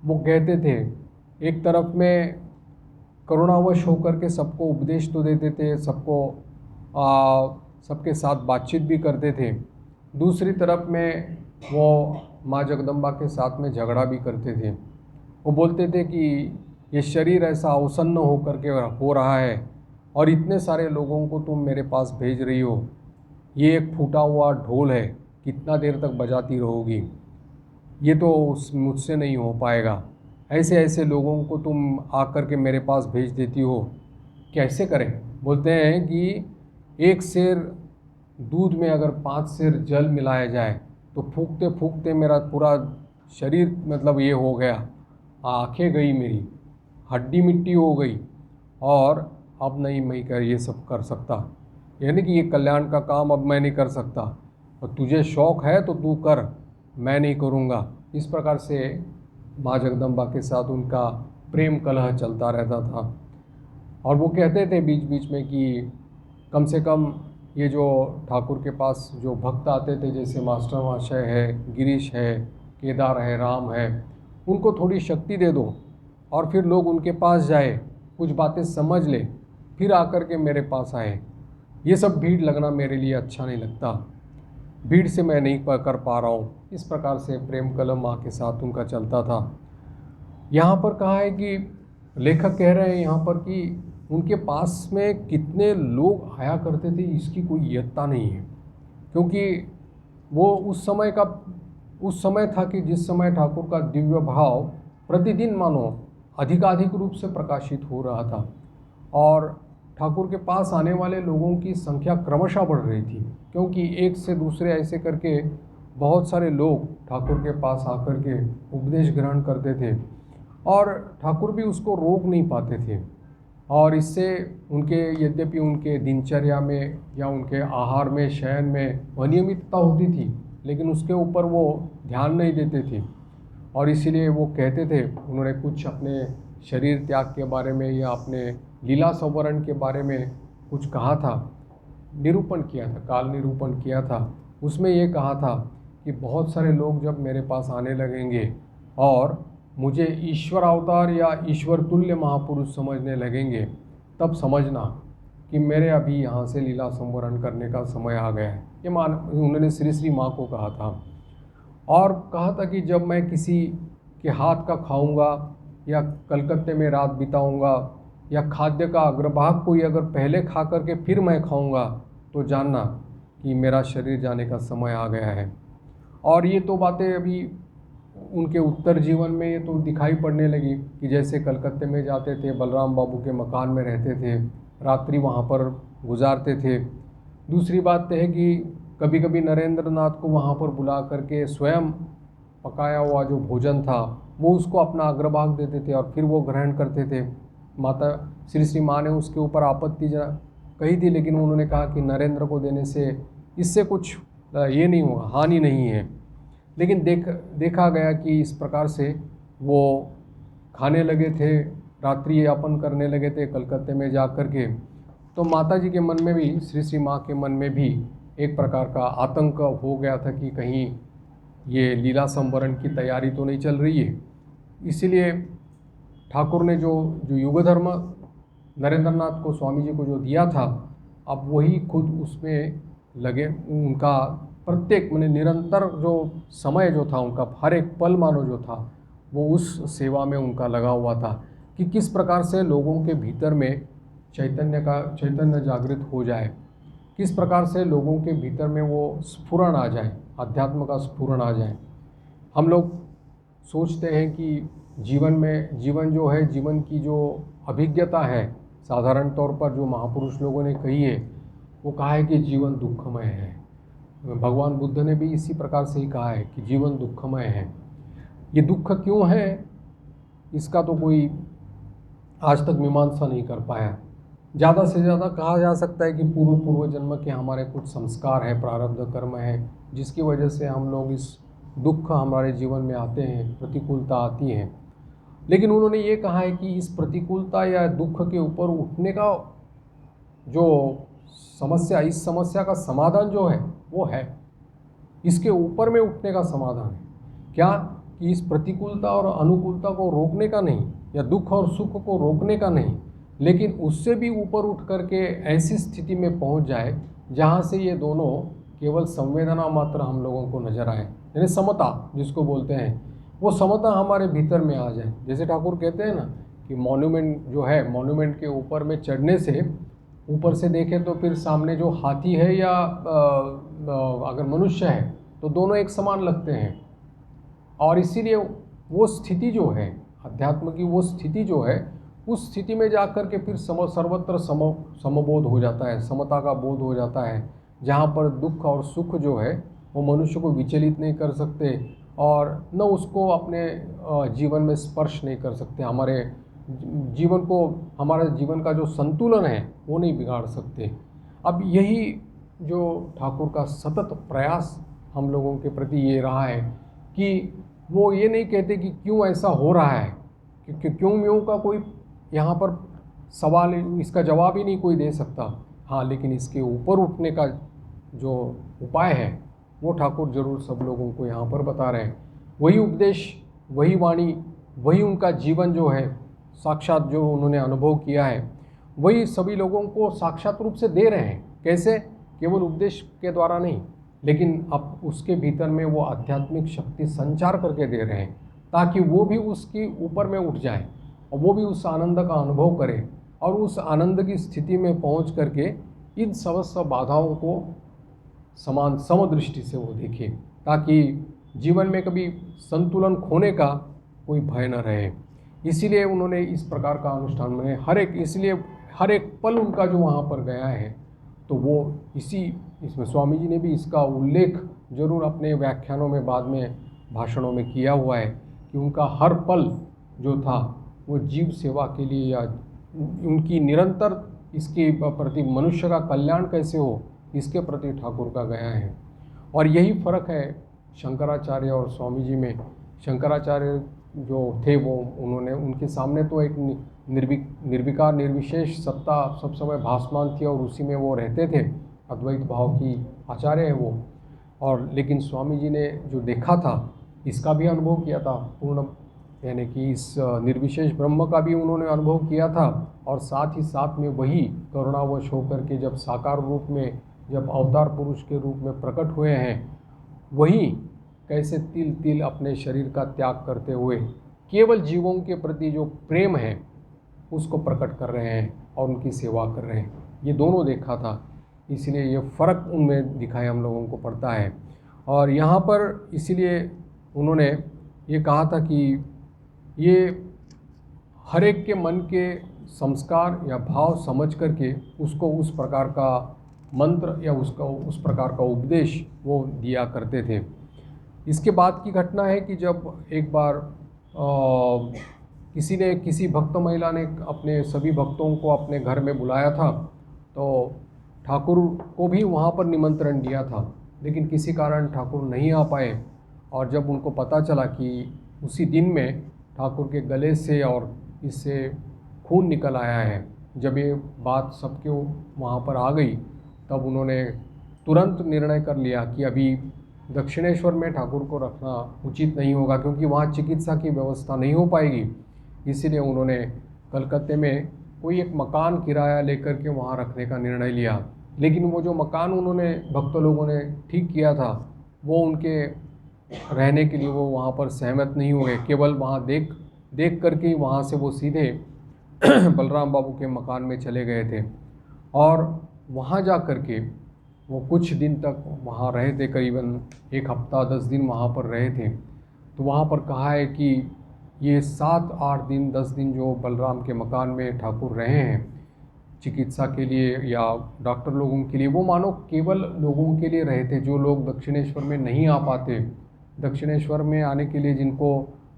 वो कहते थे, एक तरफ में करुणावश होकर के सबको उपदेश तो देते थे, सबके साथ बातचीत भी करते थे, दूसरी तरफ में वो माँ जगदम्बा के साथ में झगड़ा भी करते थे। वो बोलते थे कि ये शरीर ऐसा अवसन्न होकर के हो रहा है और इतने सारे लोगों को तुम मेरे पास भेज रही हो, ये एक फूटा हुआ ढोल है, कितना देर तक बजाती रहोगी, ये तो मुझसे नहीं हो पाएगा। ऐसे ऐसे लोगों को तुम आकर के मेरे पास भेज देती हो, कैसे करें? बोलते हैं कि एक सेर दूध में अगर 5 सेर जल मिलाया जाए तो फूंकते फूंकते मेरा पूरा शरीर, मतलब ये हो गया, आँखें गई मेरी, हड्डी मिट्टी हो गई, और अब नहीं मैं कर ये सब कर सकता, यानी कि ये कल्याण का काम अब मैं नहीं कर सकता, और तुझे शौक़ है तो तू कर, मैं नहीं करूँगा। इस प्रकार से माँ जगदम्बा के साथ उनका प्रेम कलह चलता रहता था। और वो कहते थे बीच बीच में कि कम से कम ये जो ठाकुर के पास जो भक्त आते थे, जैसे मास्टर महाशय है, गिरीश है, केदार है, राम है, उनको थोड़ी शक्ति दे दो और फिर लोग उनके पास जाए, कुछ बातें समझ ले, फिर आकर के मेरे पास आए। ये सब भीड़ लगना मेरे लिए अच्छा नहीं लगता, भीड़ से मैं नहीं कर पा रहा हूँ। इस प्रकार से प्रेम कलह माँ के साथ उनका चलता था। यहाँ पर कहा है कि लेखक कह रहे हैं यहाँ पर कि उनके पास में कितने लोग आया करते थे, इसकी कोई यत्ता नहीं है, क्योंकि वो उस समय था कि जिस समय ठाकुर का दिव्य भाव प्रतिदिन मानो अधिकाधिक रूप से प्रकाशित हो रहा था, और ठाकुर के पास आने वाले लोगों की संख्या क्रमशः बढ़ रही थी, क्योंकि एक से दूसरे ऐसे करके बहुत सारे लोग ठाकुर के पास आकर के उपदेश ग्रहण करते थे, और ठाकुर भी उसको रोक नहीं पाते थे। और इससे उनके, यद्यपि उनके दिनचर्या में या उनके आहार में, शयन में अनियमितता होती थी, लेकिन उसके ऊपर वो ध्यान नहीं देते थे। और इसीलिए वो कहते थे, उन्होंने कुछ अपने शरीर त्याग के बारे में या अपने लीला संवरण के बारे में कुछ कहा था, निरूपण किया था, काल निरूपण किया था। उसमें ये कहा था कि बहुत सारे लोग जब मेरे पास आने लगेंगे और मुझे ईश्वर अवतार या ईश्वर तुल्य महापुरुष समझने लगेंगे, तब समझना कि मेरे अभी यहाँ से लीला संवरण करने का समय आ गया है। ये उन्होंने श्री श्री माँ को कहा था। और कहा था कि जब मैं किसी के हाथ का खाऊंगा या कलकत्ते में रात बिताऊंगा या खाद्य का अग्रभाग कोई अगर पहले खा करके फिर मैं खाऊंगा, तो जानना कि मेरा शरीर जाने का समय आ गया है। और ये तो बातें अभी उनके उत्तर जीवन में ये तो दिखाई पड़ने लगी कि जैसे कलकत्ते में जाते थे, बलराम बाबू के मकान में रहते थे, रात्रि वहाँ पर गुजारते थे। दूसरी बात तो है कि कभी कभी नरेंद्र नाथ को वहाँ पर बुला करके स्वयं पकाया हुआ जो भोजन था वो उसको अपना अग्रभाग देते थे और फिर वो ग्रहण करते थे। माता श्री श्री माँ ने उसके ऊपर आपत्ति कही थी, लेकिन उन्होंने कहा कि नरेंद्र को देने से इससे कुछ ये नहीं होगा, हानि नहीं है। लेकिन देखा गया कि इस प्रकार से वो खाने लगे थे, रात्रि यापन करने लगे थे कलकत्ते में जा कर के। तो माता जी के मन में भी, श्री श्री माँ के मन में भी एक प्रकार का आतंक हो गया था कि कहीं ये लीला संवरण की तैयारी तो नहीं चल रही है। इसीलिए ठाकुर ने जो जो युग धर्म नरेंद्रनाथ को, स्वामी जी को जो दिया था, अब वही खुद उसमें लगे। उनका प्रत्येक मैंने निरंतर जो समय जो था उनका, हर एक पल मानो जो था वो उस सेवा में उनका लगा हुआ था कि किस प्रकार से लोगों के भीतर में चैतन्य जागृत हो जाए, किस प्रकार से लोगों के भीतर में वो स्फुरण आ जाए, अध्यात्म का स्फुरण आ जाए। हम लोग सोचते हैं कि जीवन जो है, जीवन की जो अभिज्ञता है, साधारण तौर पर जो महापुरुष लोगों ने कही है, वो कहा है कि जीवन दुखमय है। भगवान बुद्ध ने भी इसी प्रकार से ही कहा है कि जीवन दुखमय है। ये दुख क्यों है, इसका तो कोई आज तक मीमांसा नहीं कर पाया। ज़्यादा से ज़्यादा कहा जा सकता है कि पूर्व जन्म के हमारे कुछ संस्कार है, प्रारब्ध कर्म है, जिसकी वजह से हम लोग इस दुख हमारे जीवन में आते हैं, प्रतिकूलता आती है। लेकिन उन्होंने ये कहा है कि इस प्रतिकूलता या दुख के ऊपर उठने का जो समस्या, इस समस्या का समाधान जो है वो है, इसके ऊपर में उठने का समाधान है। क्या कि इस प्रतिकूलता और अनुकूलता को रोकने का नहीं, या दुख और सुख को रोकने का नहीं, लेकिन उससे भी ऊपर उठ करके ऐसी स्थिति में पहुंच जाए जहां से ये दोनों केवल संवेदना मात्र हम लोगों को नजर आए, यानी समता जिसको बोलते हैं, वो समता हमारे भीतर में आ जाए। जैसे ठाकुर कहते हैं ना कि मॉन्यूमेंट जो है, मॉन्यूमेंट के ऊपर में चढ़ने से, ऊपर से देखें तो फिर सामने जो हाथी है या अगर मनुष्य है तो दोनों एक समान लगते हैं। और इसीलिए वो स्थिति जो है अध्यात्म की, वो स्थिति जो है, उस स्थिति में जाकर के फिर सर्वत्र समबोध हो जाता है, समता का बोध हो जाता है, जहाँ पर दुख और सुख जो है वो मनुष्य को विचलित नहीं कर सकते और न उसको अपने जीवन में स्पर्श नहीं कर सकते। हमारे जीवन को, हमारे जीवन का जो संतुलन है वो नहीं बिगाड़ सकते। अब यही जो ठाकुर का सतत प्रयास हम लोगों के प्रति ये रहा है कि वो ये नहीं कहते कि क्यों ऐसा हो रहा है, क्योंकि क्यों म्यों का कोई यहाँ पर सवाल, इसका जवाब ही नहीं कोई दे सकता। हाँ, लेकिन इसके ऊपर उठने का जो उपाय है वो ठाकुर जरूर सब लोगों को यहाँ पर बता रहे हैं। वही उपदेश, वही वाणी, वही उनका जीवन जो है, साक्षात जो उन्होंने अनुभव किया है, वही सभी लोगों को साक्षात रूप से दे रहे हैं। कैसे? केवल उपदेश के द्वारा नहीं, लेकिन अब उसके भीतर में वो आध्यात्मिक शक्ति संचार करके दे रहे हैं, ताकि वो भी उसकी ऊपर में उठ जाए और वो भी उस आनंद का अनुभव करे और उस आनंद की स्थिति में पहुंच करके इन समस्त बाधाओं को समान समदृष्टि से वो देखे, ताकि जीवन में कभी संतुलन खोने का कोई भय न रहे। इसीलिए उन्होंने इस प्रकार का अनुष्ठान में इसलिए हर एक पल उनका जो वहाँ पर गया है, तो वो इसमें स्वामी जी ने भी इसका उल्लेख जरूर अपने व्याख्यानों में, बाद में भाषणों में किया हुआ है कि उनका हर पल जो था वो जीव सेवा के लिए, या उनकी निरंतर इसके प्रति, मनुष्य का कल्याण कैसे हो, इसके प्रति ठाकुर का गया है। और यही फ़र्क है शंकराचार्य और स्वामी जी में। शंकराचार्य जो थे वो, उन्होंने, उनके सामने तो एक निर्विकार निर्विशेष सत्ता सब समय भासमान थी और उसी में वो रहते थे, अद्वैत भाव की आचार्य है वो। और लेकिन स्वामी जी ने जो देखा था, इसका भी अनुभव किया था पूर्ण, यानी कि इस निर्विशेष ब्रह्म का भी उन्होंने अनुभव किया था, और साथ ही साथ में वही करुणावश होकर के जब साकार रूप में, जब अवतार पुरुष के रूप में प्रकट हुए हैं, वही कैसे तिल तिल अपने शरीर का त्याग करते हुए केवल जीवों के प्रति जो प्रेम है उसको प्रकट कर रहे हैं और उनकी सेवा कर रहे हैं। ये दोनों देखा था, इसलिए ये फ़र्क उनमें दिखाई हम लोगों को पड़ता है। और यहाँ पर इसीलिए उन्होंने ये कहा था कि ये हर एक के मन के संस्कार या भाव समझ करके उसको उस प्रकार का मंत्र या उसका उस प्रकार का उपदेश वो दिया करते थे। इसके बाद की घटना है कि जब एक बार किसी भक्त महिला ने अपने सभी भक्तों को अपने घर में बुलाया था, तो ठाकुर को भी वहाँ पर निमंत्रण दिया था, लेकिन किसी कारण ठाकुर नहीं आ पाए। और जब उनको पता चला कि उसी दिन में ठाकुर के गले से और इससे खून निकल आया है। जब ये बात सबके वहाँ पर आ गई तब उन्होंने तुरंत निर्णय कर लिया कि अभी दक्षिणेश्वर में ठाकुर को रखना उचित नहीं होगा, क्योंकि वहाँ चिकित्सा की व्यवस्था नहीं हो पाएगी। इसीलिए उन्होंने कलकत्ते में कोई एक मकान किराया लेकर के वहाँ रखने का निर्णय लिया। लेकिन वो जो मकान उन्होंने भक्त लोगों ने ठीक किया था, वो उनके रहने के लिए वो वहाँ पर सहमत नहीं हुए। केवल वहाँ देख करके ही वहाँ से वो सीधे बलराम बाबू के मकान में चले गए थे और वहाँ जा कर के वो कुछ दिन तक वहाँ रहे थे, करीबन 1 हफ्ता 10 दिन वहाँ पर रहे थे। तो वहाँ पर कहा है कि ये 7-8 दिन 10 दिन जो बलराम के मकान में ठाकुर रहे हैं चिकित्सा के लिए या डॉक्टर लोगों के लिए, वो मानो केवल लोगों के लिए रहे थे जो लोग दक्षिणेश्वर में नहीं आ पाते। दक्षिणेश्वर में आने के लिए जिनको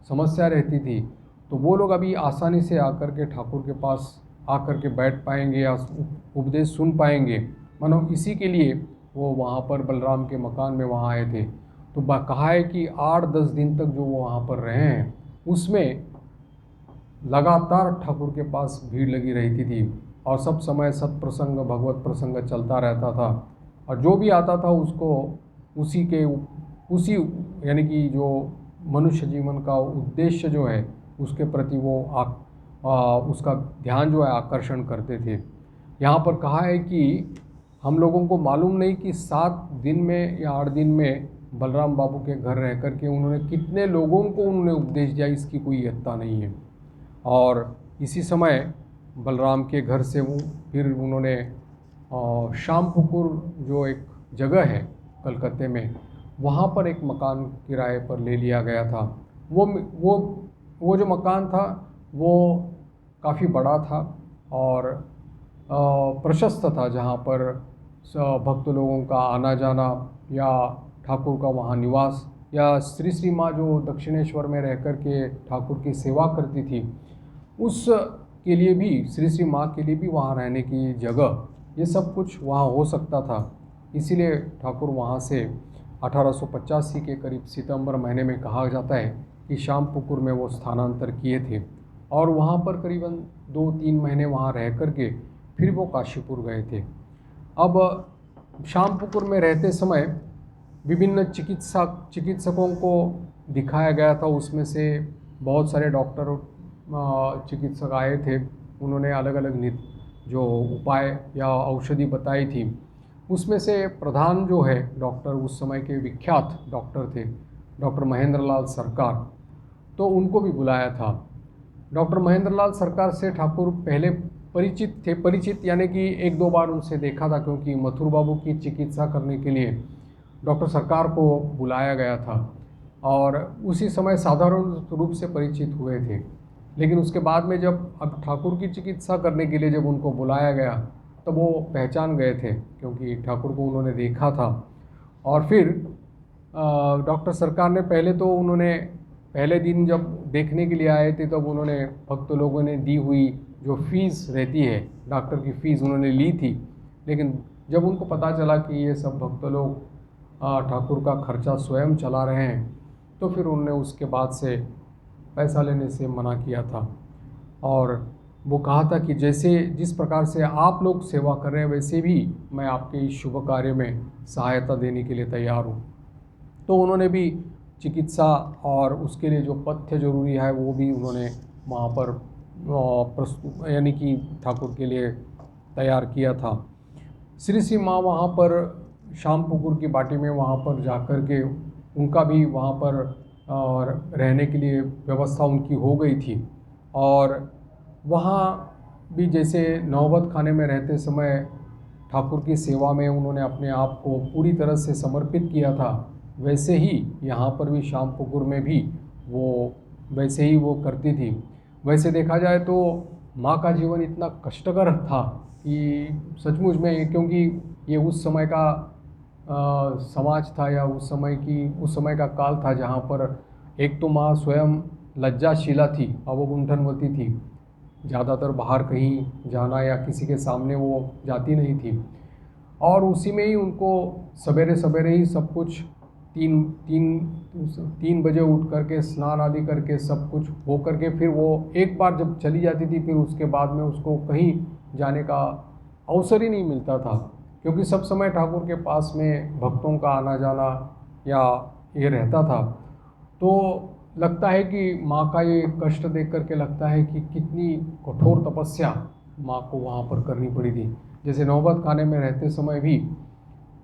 समस्या रहती थी, तो वो लोग अभी आसानी से आकर के ठाकुर के पास आकर के बैठ पाएंगे या उपदेश सुन पाएंगे। मानो इसी के लिए वो वहाँ पर बलराम के मकान में वहाँ आए थे। तो कहा है कि 8-10 दिन तक जो वो वहाँ पर रहे हैं, उसमें लगातार ठाकुर के पास भीड़ लगी रहती थी और सब समय सत्प्रसंग भगवत प्रसंग चलता रहता था। और जो भी आता था उसको उसी यानी कि जो मनुष्य जीवन का उद्देश्य जो है उसके प्रति वो उसका ध्यान जो है आकर्षण करते थे। यहाँ पर कहा है कि हम लोगों को मालूम नहीं कि 7 दिन में या 8 दिन में बलराम बाबू के घर रह कर के उन्होंने कितने लोगों को उन्होंने उपदेश दिया, इसकी कोई यत्ता नहीं है। और इसी समय बलराम के घर से वो फिर उन्होंने श्यामपुकुर जो एक जगह है कलकत्ते में, वहाँ पर एक मकान किराए पर ले लिया गया था। वो जो मकान था वो काफ़ी बड़ा था और प्रशस्त था, जहाँ पर भक्त लोगों का आना जाना या ठाकुर का वहाँ निवास या श्री माँ जो दक्षिणेश्वर में रह कर के ठाकुर की सेवा करती थी, उस के लिए भी श्री माँ के लिए भी वहाँ रहने की जगह, ये सब कुछ वहाँ हो सकता था। इसीलिए ठाकुर वहाँ से 1885 के करीब सितंबर महीने में कहा जाता है कि श्यामपुकुर में वो स्थानांतर किए थे और वहाँ पर करीबन 2-3 महीने वहाँ रह कर के फिर वो काशीपुर गए थे। अब श्यामपुकुर में रहते समय विभिन्न चिकित्सकों को दिखाया गया था। उसमें से बहुत सारे डॉक्टर चिकित्सक आए थे। उन्होंने अलग अलग जो उपाय या औषधि बताई थी, उसमें से प्रधान जो है डॉक्टर, उस समय के विख्यात डॉक्टर थे डॉक्टर महेंद्र लाल सरकार, तो उनको भी बुलाया था। डॉक्टर महेंद्र लाल सरकार से ठाकुर पहले परिचित यानी कि 1-2 बार उनसे देखा था, क्योंकि मथुर बाबू की चिकित्सा करने के लिए डॉक्टर सरकार को बुलाया गया था और उसी समय साधारण रूप से परिचित हुए थे। लेकिन उसके बाद में जब अब ठाकुर की चिकित्सा करने के लिए जब उनको बुलाया गया तब वो पहचान गए थे, क्योंकि ठाकुर को उन्होंने देखा था। और फिर डॉक्टर सरकार ने पहले दिन जब देखने के लिए आए थे तब उन्होंने भक्त लोगों ने दी हुई जो फीस रहती है, डॉक्टर की फ़ीस उन्होंने ली थी। लेकिन जब उनको पता चला कि ये सब भक्त लोग ठाकुर का खर्चा स्वयं चला रहे हैं, तो फिर उन्होंने उसके बाद से पैसा लेने से मना किया था और वो कहा था कि जिस प्रकार से आप लोग सेवा कर रहे हैं वैसे भी मैं आपके इस शुभ कार्य में सहायता देने के लिए तैयार हूँ। तो उन्होंने भी चिकित्सा और उसके लिए जो पथ्य जरूरी है वो भी उन्होंने वहाँ पर यानी कि ठाकुर के लिए तैयार किया था। श्री माँ वहाँ पर श्यामपुकुर की बाटी में वहाँ पर जाकर के उनका भी वहाँ पर और रहने के लिए व्यवस्था उनकी हो गई थी। और वहाँ भी जैसे नौबत खाने में रहते समय ठाकुर की सेवा में उन्होंने अपने आप को पूरी तरह से समर्पित किया था, वैसे ही यहाँ पर भी श्यामपुकुर में भी वो वैसे ही वो करती थी। वैसे देखा जाए तो माँ का जीवन इतना कष्टकर था कि सचमुच में, क्योंकि ये उस समय का समाज था या उस समय का काल था जहाँ पर एक तो माँ स्वयं लज्जाशीला थी, अवगुंठनवती थी, ज़्यादातर बाहर कहीं जाना या किसी के सामने वो जाती नहीं थी और उसी में ही उनको सवेरे सवेरे ही सब कुछ तीन तीन 3 बजे उठ करके स्नान आदि करके सब कुछ हो करके फिर वो एक बार जब चली जाती थी, फिर उसके बाद में उसको कहीं जाने का अवसर ही नहीं मिलता था, क्योंकि सब समय ठाकुर के पास में भक्तों का आना जाना या ये रहता था। तो लगता है कि माँ का ये कष्ट देख करके लगता है कि कितनी कठोर तपस्या माँ को वहाँ पर करनी पड़ी थी। जैसे नौबत खाने में रहते समय भी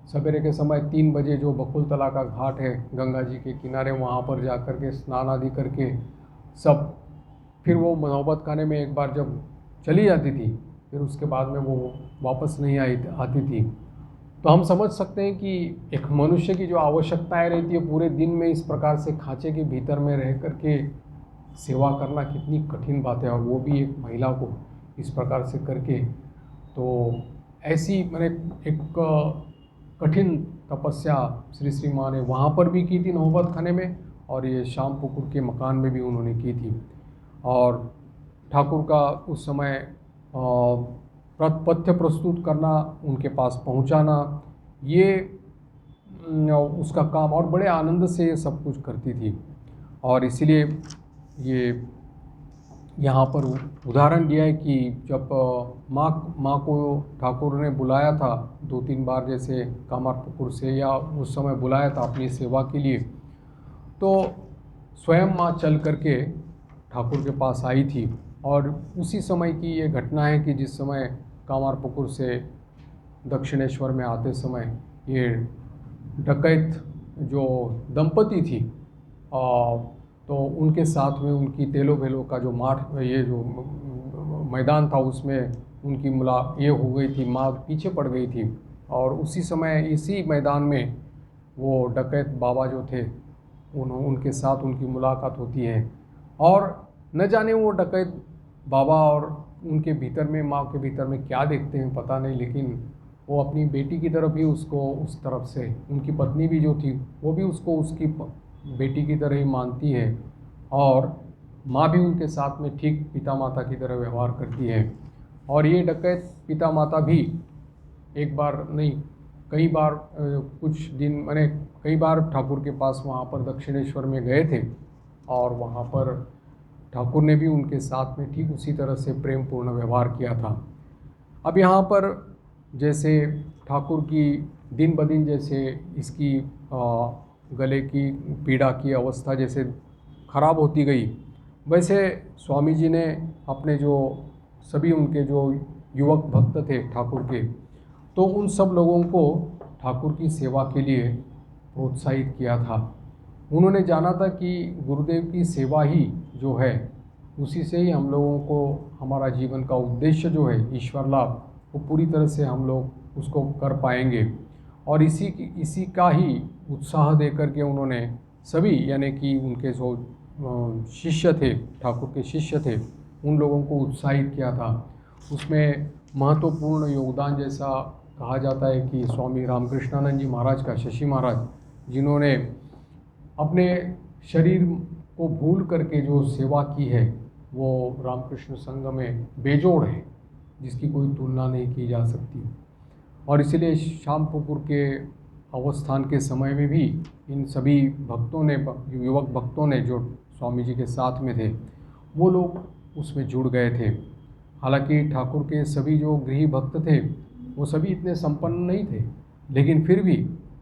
सवेरे के समय 3 बजे जो बकुलतला का घाट है गंगा जी के किनारे, वहाँ पर जा कर के स्नान आदि करके सब, फिर वो नौबत खाने में एक बार जब चली जाती थी, फिर उसके बाद में वो वापस नहीं आती थी। तो हम समझ सकते हैं कि एक मनुष्य की जो आवश्यकताएं रहती है पूरे दिन में इस प्रकार से खांचे के भीतर में रह करके सेवा करना कितनी कठिन बात है, और वो भी एक महिला को इस प्रकार से करके। तो ऐसी मैंने एक कठिन तपस्या श्री माँ ने वहाँ पर भी की थी नौबत खाने में, और ये श्याम पुकुर के मकान में भी उन्होंने की थी। और ठाकुर का उस समय पथ्य प्रस्तुत करना, उनके पास पहुंचाना, ये उसका काम, और बड़े आनंद से ये सब कुछ करती थी। और इसीलिए ये यहाँ पर उदाहरण दिया है कि जब माँ को ठाकुर ने बुलाया था 2-3 बार, जैसे कामारपुकुर से, या उस समय बुलाया था अपनी सेवा के लिए, तो स्वयं माँ चल करके ठाकुर के पास आई थी। और उसी समय की ये घटना है कि जिस समय कामारपुकुर से दक्षिणेश्वर में आते समय ये डकैत जो दंपति थी, तो उनके साथ में उनकी तेलो भेलो का जो ये जो मैदान था उसमें उनकी ये हो गई थी, माँ पीछे पड़ गई थी। और उसी समय इसी मैदान में वो डकैत बाबा जो थे उनके साथ उनकी मुलाकात होती है। और न जाने वो डकैत बाबा और उनके भीतर में, माँ के भीतर में क्या देखते हैं पता नहीं, लेकिन वो अपनी बेटी की तरफ ही उसको उस तरफ से, उनकी पत्नी भी जो थी वो भी उसको उसकी बेटी की तरह ही मानती है, और माँ भी उनके साथ में ठीक पिता माता की तरह व्यवहार करती है। और ये डकैत पिता माता भी एक बार नहीं कई बार कुछ दिन मैंने कई बार ठाकुर के पास वहाँ पर दक्षिणेश्वर में गए थे, और वहाँ पर ठाकुर ने भी उनके साथ में ठीक उसी तरह से प्रेम पूर्ण व्यवहार किया था। अब यहाँ पर जैसे ठाकुर की दिन ब दिन जैसे इसकी गले की पीड़ा की अवस्था जैसे खराब होती गई, वैसे स्वामी जी ने अपने जो सभी उनके जो युवक भक्त थे ठाकुर के, तो उन सब लोगों को ठाकुर की सेवा के लिए प्रोत्साहित किया था। उन्होंने जाना था कि गुरुदेव की सेवा ही जो है, उसी से ही हम लोगों को हमारा जीवन का उद्देश्य जो है ईश्वर लाभ, वो पूरी तरह से हम लोग उसको कर पाएंगे। और इसी का ही उत्साह दे करके उन्होंने सभी, यानी कि उनके जो शिष्य थे, ठाकुर के शिष्य थे, उन लोगों को उत्साहित किया था। उसमें महत्वपूर्ण योगदान जैसा कहा जाता है कि स्वामी रामकृष्णानंद जी महाराज का, शशि महाराज, जिन्होंने अपने शरीर को भूल करके जो सेवा की है वो रामकृष्ण संघ में बेजोड़ है, जिसकी कोई तुलना नहीं की जा सकती। और इसलिए श्याम पुकुर के अवस्थान के समय में भी इन सभी भक्तों ने, युवक भक्तों ने जो स्वामी जी के साथ में थे, वो लोग उसमें जुड़ गए थे। हालांकि ठाकुर के सभी जो गृही भक्त थे वो सभी इतने संपन्न नहीं थे, लेकिन फिर भी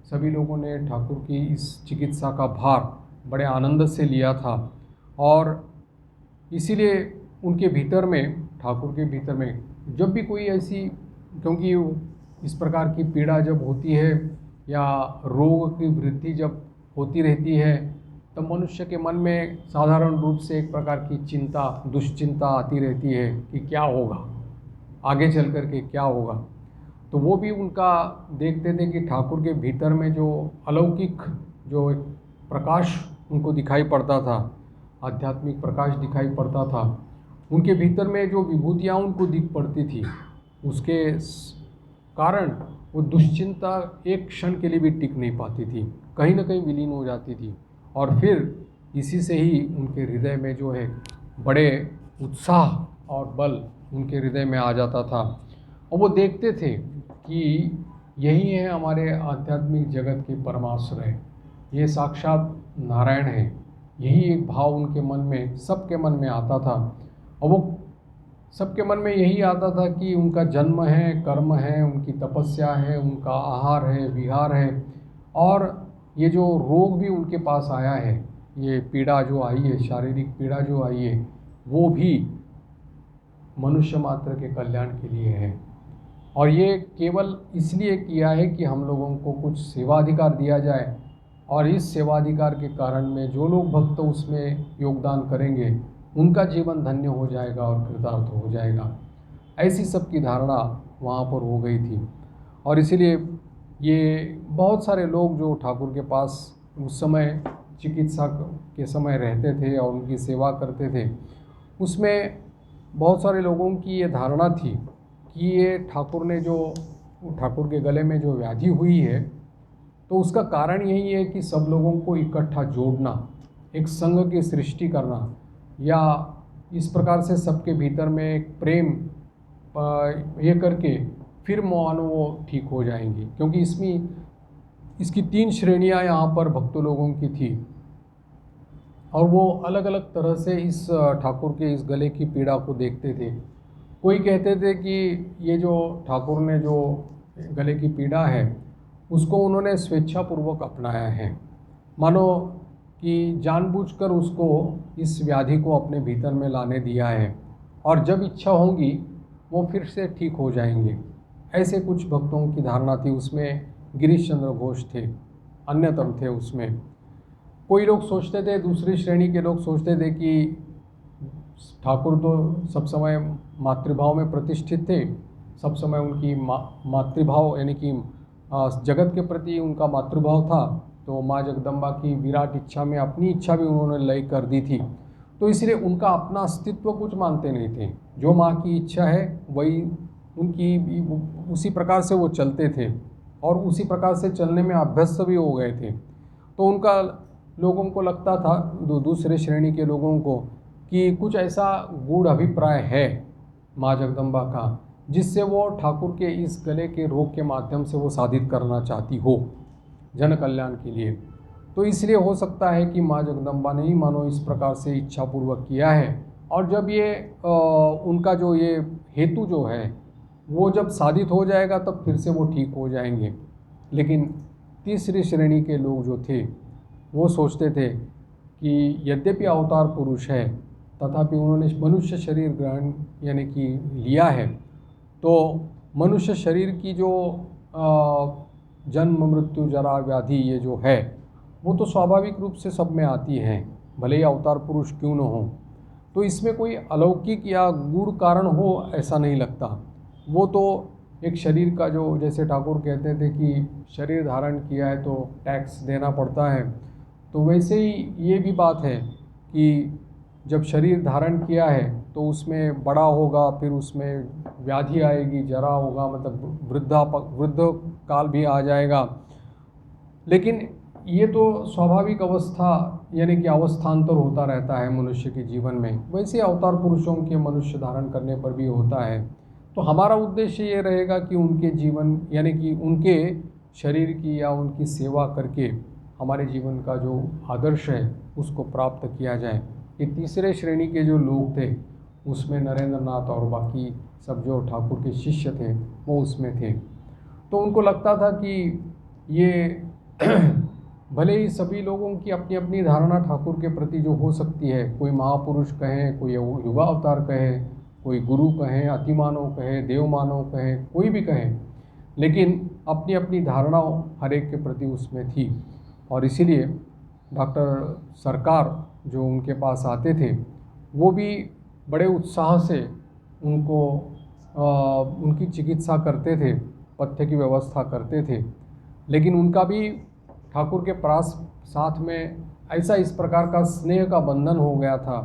सभी लोगों ने ठाकुर की इस चिकित्सा का भार बड़े आनंद से लिया था। और इसीलिए उनके भीतर में, ठाकुर के भीतर में जब भी कोई ऐसी, क्योंकि इस प्रकार की पीड़ा जब होती है या रोग की वृद्धि जब होती रहती है, तब मनुष्य के मन में साधारण रूप से एक प्रकार की चिंता, दुश्चिंता आती रहती है कि क्या होगा, आगे चल कर के क्या होगा। तो वो भी उनका देखते थे कि ठाकुर के भीतर में जो अलौकिक जो एक प्रकाश उनको दिखाई पड़ता था, आध्यात्मिक प्रकाश दिखाई पड़ता था, उनके भीतर में जो विभूतियाँ उनको दिख पड़ती थी, उसके कारण वो दुश्चिंता एक क्षण के लिए भी टिक नहीं पाती थी, कहीं ना कहीं विलीन हो जाती थी। और फिर इसी से ही उनके हृदय में जो है बड़े उत्साह और बल उनके हृदय में आ जाता था, और वो देखते थे कि यही है हमारे आध्यात्मिक जगत के परमाश्रय। ये साक्षात नारायण है। यही एक भाव उनके मन में, सबके मन में आता था। और वो सबके मन में यही आता था कि उनका जन्म है, कर्म है, उनकी तपस्या है, उनका आहार है, विहार है, और ये जो रोग भी उनके पास आया है, ये पीड़ा जो आई है, शारीरिक पीड़ा जो आई है, वो भी मनुष्य मात्र के कल्याण के लिए है। और ये केवल इसलिए किया है कि हम लोगों को कुछ सेवाधिकार दिया जाए, और इस सेवाधिकार के कारण में जो लोग भक्त उसमें योगदान करेंगे उनका जीवन धन्य हो जाएगा और कृतार्थ हो जाएगा। ऐसी सबकी धारणा वहाँ पर हो गई थी। और इसीलिए ये बहुत सारे लोग जो ठाकुर के पास उस समय चिकित्सा के समय रहते थे और उनकी सेवा करते थे, उसमें बहुत सारे लोगों की ये धारणा थी कि ये ठाकुर के गले में जो व्याधि हुई है, तो उसका कारण यही है कि सब लोगों को इकट्ठा जोड़ना, एक संघ की सृष्टि करना, या इस प्रकार से सबके भीतर में एक प्रेम ये करके फिर मानो वो ठीक हो जाएंगे। क्योंकि इसकी 3 श्रेणियां यहाँ पर भक्तों लोगों की थी, और वो अलग अलग तरह से इस ठाकुर के इस गले की पीड़ा को देखते थे। कोई कहते थे कि ये जो ठाकुर ने जो गले की पीड़ा है उसको उन्होंने स्वेच्छापूर्वक अपनाया है, मानो कि जानबूझकर उसको इस व्याधि को अपने भीतर में लाने दिया है, और जब इच्छा होगी वो फिर से ठीक हो जाएंगे। ऐसे कुछ भक्तों की धारणा थी। उसमें गिरीश चंद्र घोष थे, अन्यतम थे उसमें। कोई लोग सोचते थे, दूसरी श्रेणी के लोग सोचते थे कि ठाकुर तो सब समय मातृभाव में प्रतिष्ठित थे, सब समय उनकी मातृभाव यानी कि जगत के प्रति उनका मातृभाव था, तो माँ जगदम्बा की विराट इच्छा में अपनी इच्छा भी उन्होंने लय कर दी थी। तो इसलिए उनका अपना अस्तित्व कुछ मानते नहीं थे। जो माँ की इच्छा है वही उनकी, उसी प्रकार से वो चलते थे और उसी प्रकार से चलने में अभ्यस्त भी हो गए थे। तो उनका लोगों को लगता था, दूसरे श्रेणी के लोगों को, कि कुछ ऐसा गूढ़ अभिप्राय है माँ जगदम्बा का जिससे वो ठाकुर के इस गले के रोग के माध्यम से वो साधित करना चाहती हो जन कल्याण के लिए। तो इसलिए हो सकता है कि माँ जगदम्बा ने ही मानो इस प्रकार से इच्छापूर्वक किया है। और जब ये उनका जो ये हेतु जो है वो जब साधित हो जाएगा तब फिर से वो ठीक हो जाएंगे। लेकिन तीसरी श्रेणी के लोग जो थे वो सोचते थे कि यद्यपि अवतार पुरुष है तथापि उन्होंने मनुष्य शरीर ग्रहण यानी कि लिया है, तो मनुष्य शरीर की जो जन्म मृत्यु जरा व्याधि ये जो है वो तो स्वाभाविक रूप से सब में आती है, भले ही अवतार पुरुष क्यों न हो। तो इसमें कोई अलौकिक या गूढ़ कारण हो ऐसा नहीं लगता। वो तो एक शरीर का जो, जैसे ठाकुर कहते थे कि शरीर धारण किया है तो टैक्स देना पड़ता है, तो वैसे ही ये भी बात है कि जब शरीर धारण किया है तो उसमें बड़ा होगा, फिर उसमें व्याधि आएगी, जरा होगा, मतलब वृद्ध काल भी आ जाएगा। लेकिन ये तो स्वाभाविक अवस्था यानी कि अवस्थान्तर होता रहता है मनुष्य के जीवन में, वैसे अवतार पुरुषों के मनुष्य धारण करने पर भी होता है। तो हमारा उद्देश्य ये रहेगा कि उनके जीवन यानी कि उनके शरीर की या उनकी सेवा करके हमारे जीवन का जो आदर्श है उसको प्राप्त किया जाए। ये तीसरे श्रेणी के जो लोग थे उसमें नरेंद्र नाथ और बाकी सब जो ठाकुर के शिष्य थे वो उसमें थे। तो उनको लगता था कि ये भले ही सभी लोगों की अपनी अपनी धारणा ठाकुर के प्रति जो हो सकती है, कोई महापुरुष कहें, कोई युगा अवतार कहे, कोई गुरु कहें, अतिमानव कहे, देवमानव कहे, कोई भी कहे, लेकिन अपनी अपनी धारणाओं हर एक के प्रति उसमें थी। और इसीलिए डॉक्टर सरकार जो उनके पास आते थे वो भी बड़े उत्साह से उनकी चिकित्सा करते थे, पथ्य की व्यवस्था करते थे। लेकिन उनका भी ठाकुर के पास साथ में ऐसा इस प्रकार का स्नेह का बंधन हो गया था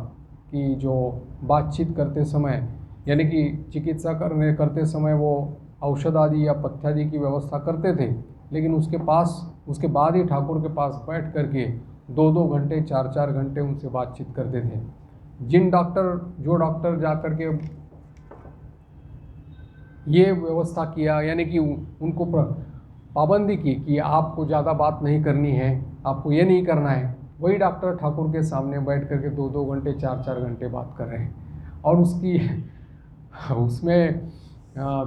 कि जो बातचीत करते समय यानी कि चिकित्सा करते समय वो औषध आदि या पथ्यादि की व्यवस्था करते थे, लेकिन उसके बाद ही ठाकुर के पास बैठ करके 2-2 घंटे 4-4 घंटे उनसे बातचीत करते थे। जो डॉक्टर जा करके ये व्यवस्था किया यानी कि उनको पाबंदी की कि आपको ज़्यादा बात नहीं करनी है, आपको ये नहीं करना है, वही डॉक्टर ठाकुर के सामने बैठ करके 2-2 घंटे 4-4 घंटे बात कर रहे हैं। और उसमें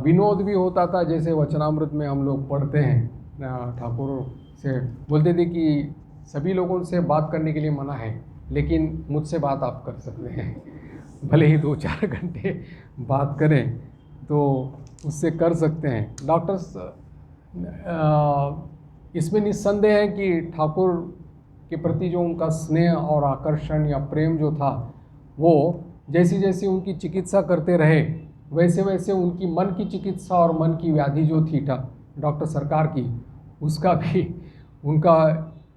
विनोद भी होता था, जैसे वचनामृत में हम लोग पढ़ते हैं, ठाकुर से बोलते थे कि सभी लोगों से बात करने के लिए मना है, लेकिन मुझसे बात आप कर सकते हैं। भले ही 2-4 घंटे बात करें तो उससे कर सकते हैं। डॉक्टर्स इसमें निस्संदेह है कि ठाकुर के प्रति जो उनका स्नेह और आकर्षण या प्रेम जो था, वो जैसी जैसी उनकी चिकित्सा करते रहे, वैसे वैसे उनकी मन की चिकित्सा और मन की व्याधि जो थी डॉक्टर सरकार की, उसका भी उनका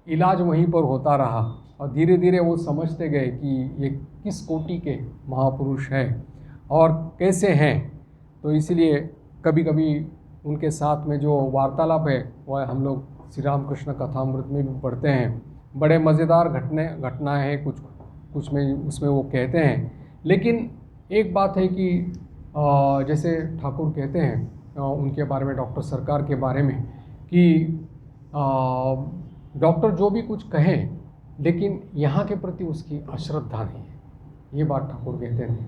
इलाज वहीं पर होता रहा। और धीरे धीरे वो समझते गए कि ये किस कोटि के महापुरुष हैं और कैसे हैं। तो इसलिए कभी कभी उनके साथ में जो वार्तालाप है वह हम लोग श्री रामकृष्ण कथामृत में भी पढ़ते हैं। बड़े मज़ेदार घटनाएं हैं, कुछ में उसमें वो कहते हैं। लेकिन एक बात है कि जैसे ठाकुर कहते हैं उनके बारे में, डॉक्टर सरकार के बारे में, कि डॉक्टर जो भी कुछ कहें, लेकिन यहाँ के प्रति उसकी अश्रद्धा नहीं है। ये बात ठाकुर कहते थे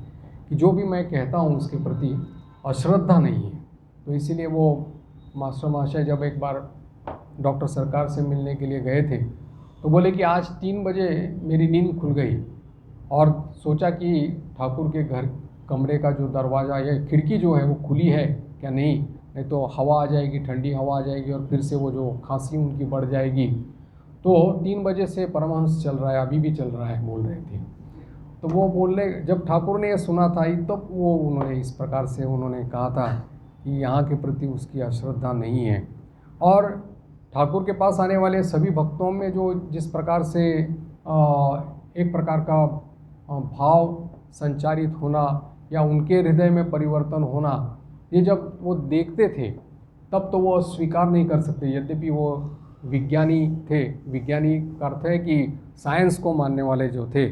कि जो भी मैं कहता हूँ उसके प्रति अश्रद्धा नहीं है। तो इसीलिए वो मास्टर महाशय जब एक बार डॉक्टर सरकार से मिलने के लिए गए थे, तो बोले कि आज 3 बजे मेरी नींद खुल गई और सोचा कि ठाकुर के घर कमरे का जो दरवाज़ा या खिड़की जो है वो खुली है क्या, नहीं तो हवा आ जाएगी, ठंडी हवा आ जाएगी और फिर से वो जो खांसी उनकी बढ़ जाएगी। तो 3 बजे से परमहंस चल रहा है, अभी भी चल रहा है, बोल रहे थे। तो वो बोलने, जब ठाकुर ने ये सुना था तब वो उन्होंने इस प्रकार से उन्होंने कहा था कि यहाँ के प्रति उसकी अश्रद्धा नहीं है। और ठाकुर के पास आने वाले सभी भक्तों में जो जिस प्रकार से एक प्रकार का भाव संचारित होना या उनके हृदय में परिवर्तन होना, ये जब वो देखते थे तब तो वो स्वीकार नहीं कर सकते। यद्यपि वो विज्ञानी थे, विज्ञानी का अर्थ है कि साइंस को मानने वाले जो थे,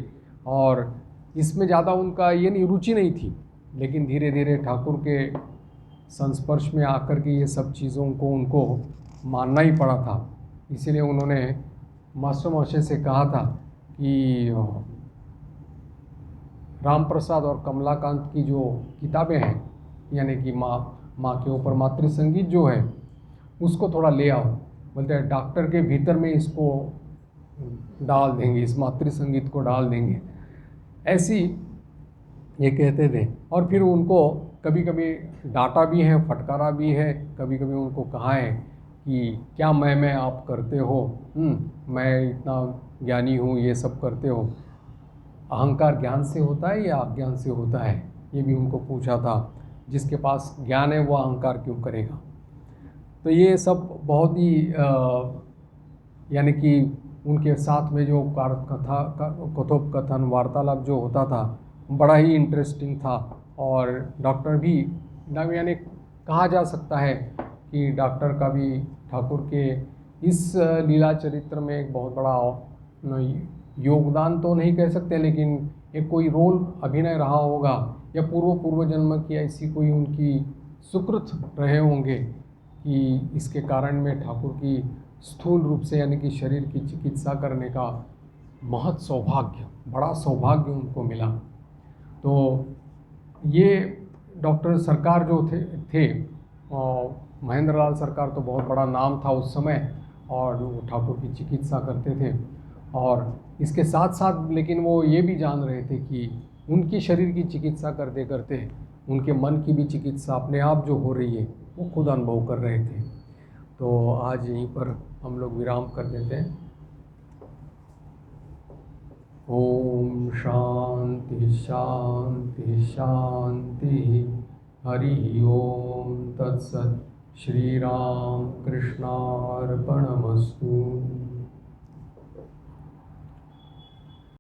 और इसमें ज़्यादा उनका ये नहीं रुचि नहीं थी, लेकिन धीरे धीरे ठाकुर के संस्पर्श में आकर के ये सब चीज़ों को उनको मानना ही पड़ा था। इसीलिए उन्होंने मास्टर महाशय से कहा था कि राम प्रसाद और कमलाकांत की जो किताबें हैं, यानी कि माँ के ऊपर मातृ संगीत जो है, उसको थोड़ा ले आओ। बोलते हैं डॉक्टर के भीतर में इसको डाल देंगे, इस मातृ संगीत को डाल देंगे, ऐसी ये कहते थे। और फिर उनको कभी कभी डांटा भी है, फटकारा भी है, कभी कभी उनको कहा है कि क्या मैं आप करते हो, मैं इतना ज्ञानी हूँ, ये सब करते हो। अहंकार ज्ञान से होता है या अज्ञान से होता है, ये भी उनको पूछा था। जिसके पास ज्ञान है वो अहंकार क्यों करेगा। तो ये सब बहुत ही यानी कि उनके साथ में जो कथोपकथन वार्तालाप जो होता था, बड़ा ही इंटरेस्टिंग था। और डॉक्टर भी, यानी कहा जा सकता है कि डॉक्टर का भी ठाकुर के इस लीला चरित्र में एक बहुत बड़ा योगदान तो नहीं कह सकते, लेकिन एक कोई रोल अभिनय रहा होगा, या पूर्व जन्म की ऐसी कोई उनकी सुकृत रहे होंगे कि इसके कारण में ठाकुर की स्थूल रूप से यानी कि शरीर की चिकित्सा करने का महत सौभाग्य, बड़ा सौभाग्य उनको मिला। तो ये डॉक्टर सरकार जो थे महेंद्र लाल सरकार तो बहुत बड़ा नाम था उस समय, और वो ठाकुर की चिकित्सा करते थे। और इसके साथ साथ लेकिन वो ये भी जान रहे थे कि उनकी शरीर की चिकित्सा करते करते उनके मन की भी चिकित्सा अपने आप जो हो रही है वो खुद अनुभव कर रहे थे। तो आज यहीं पर हम लोग विराम कर देते हैं। ओम शांति शांति शांति। हरि ओम तत्सत। श्री राम कृष्णार्पणमस्तु।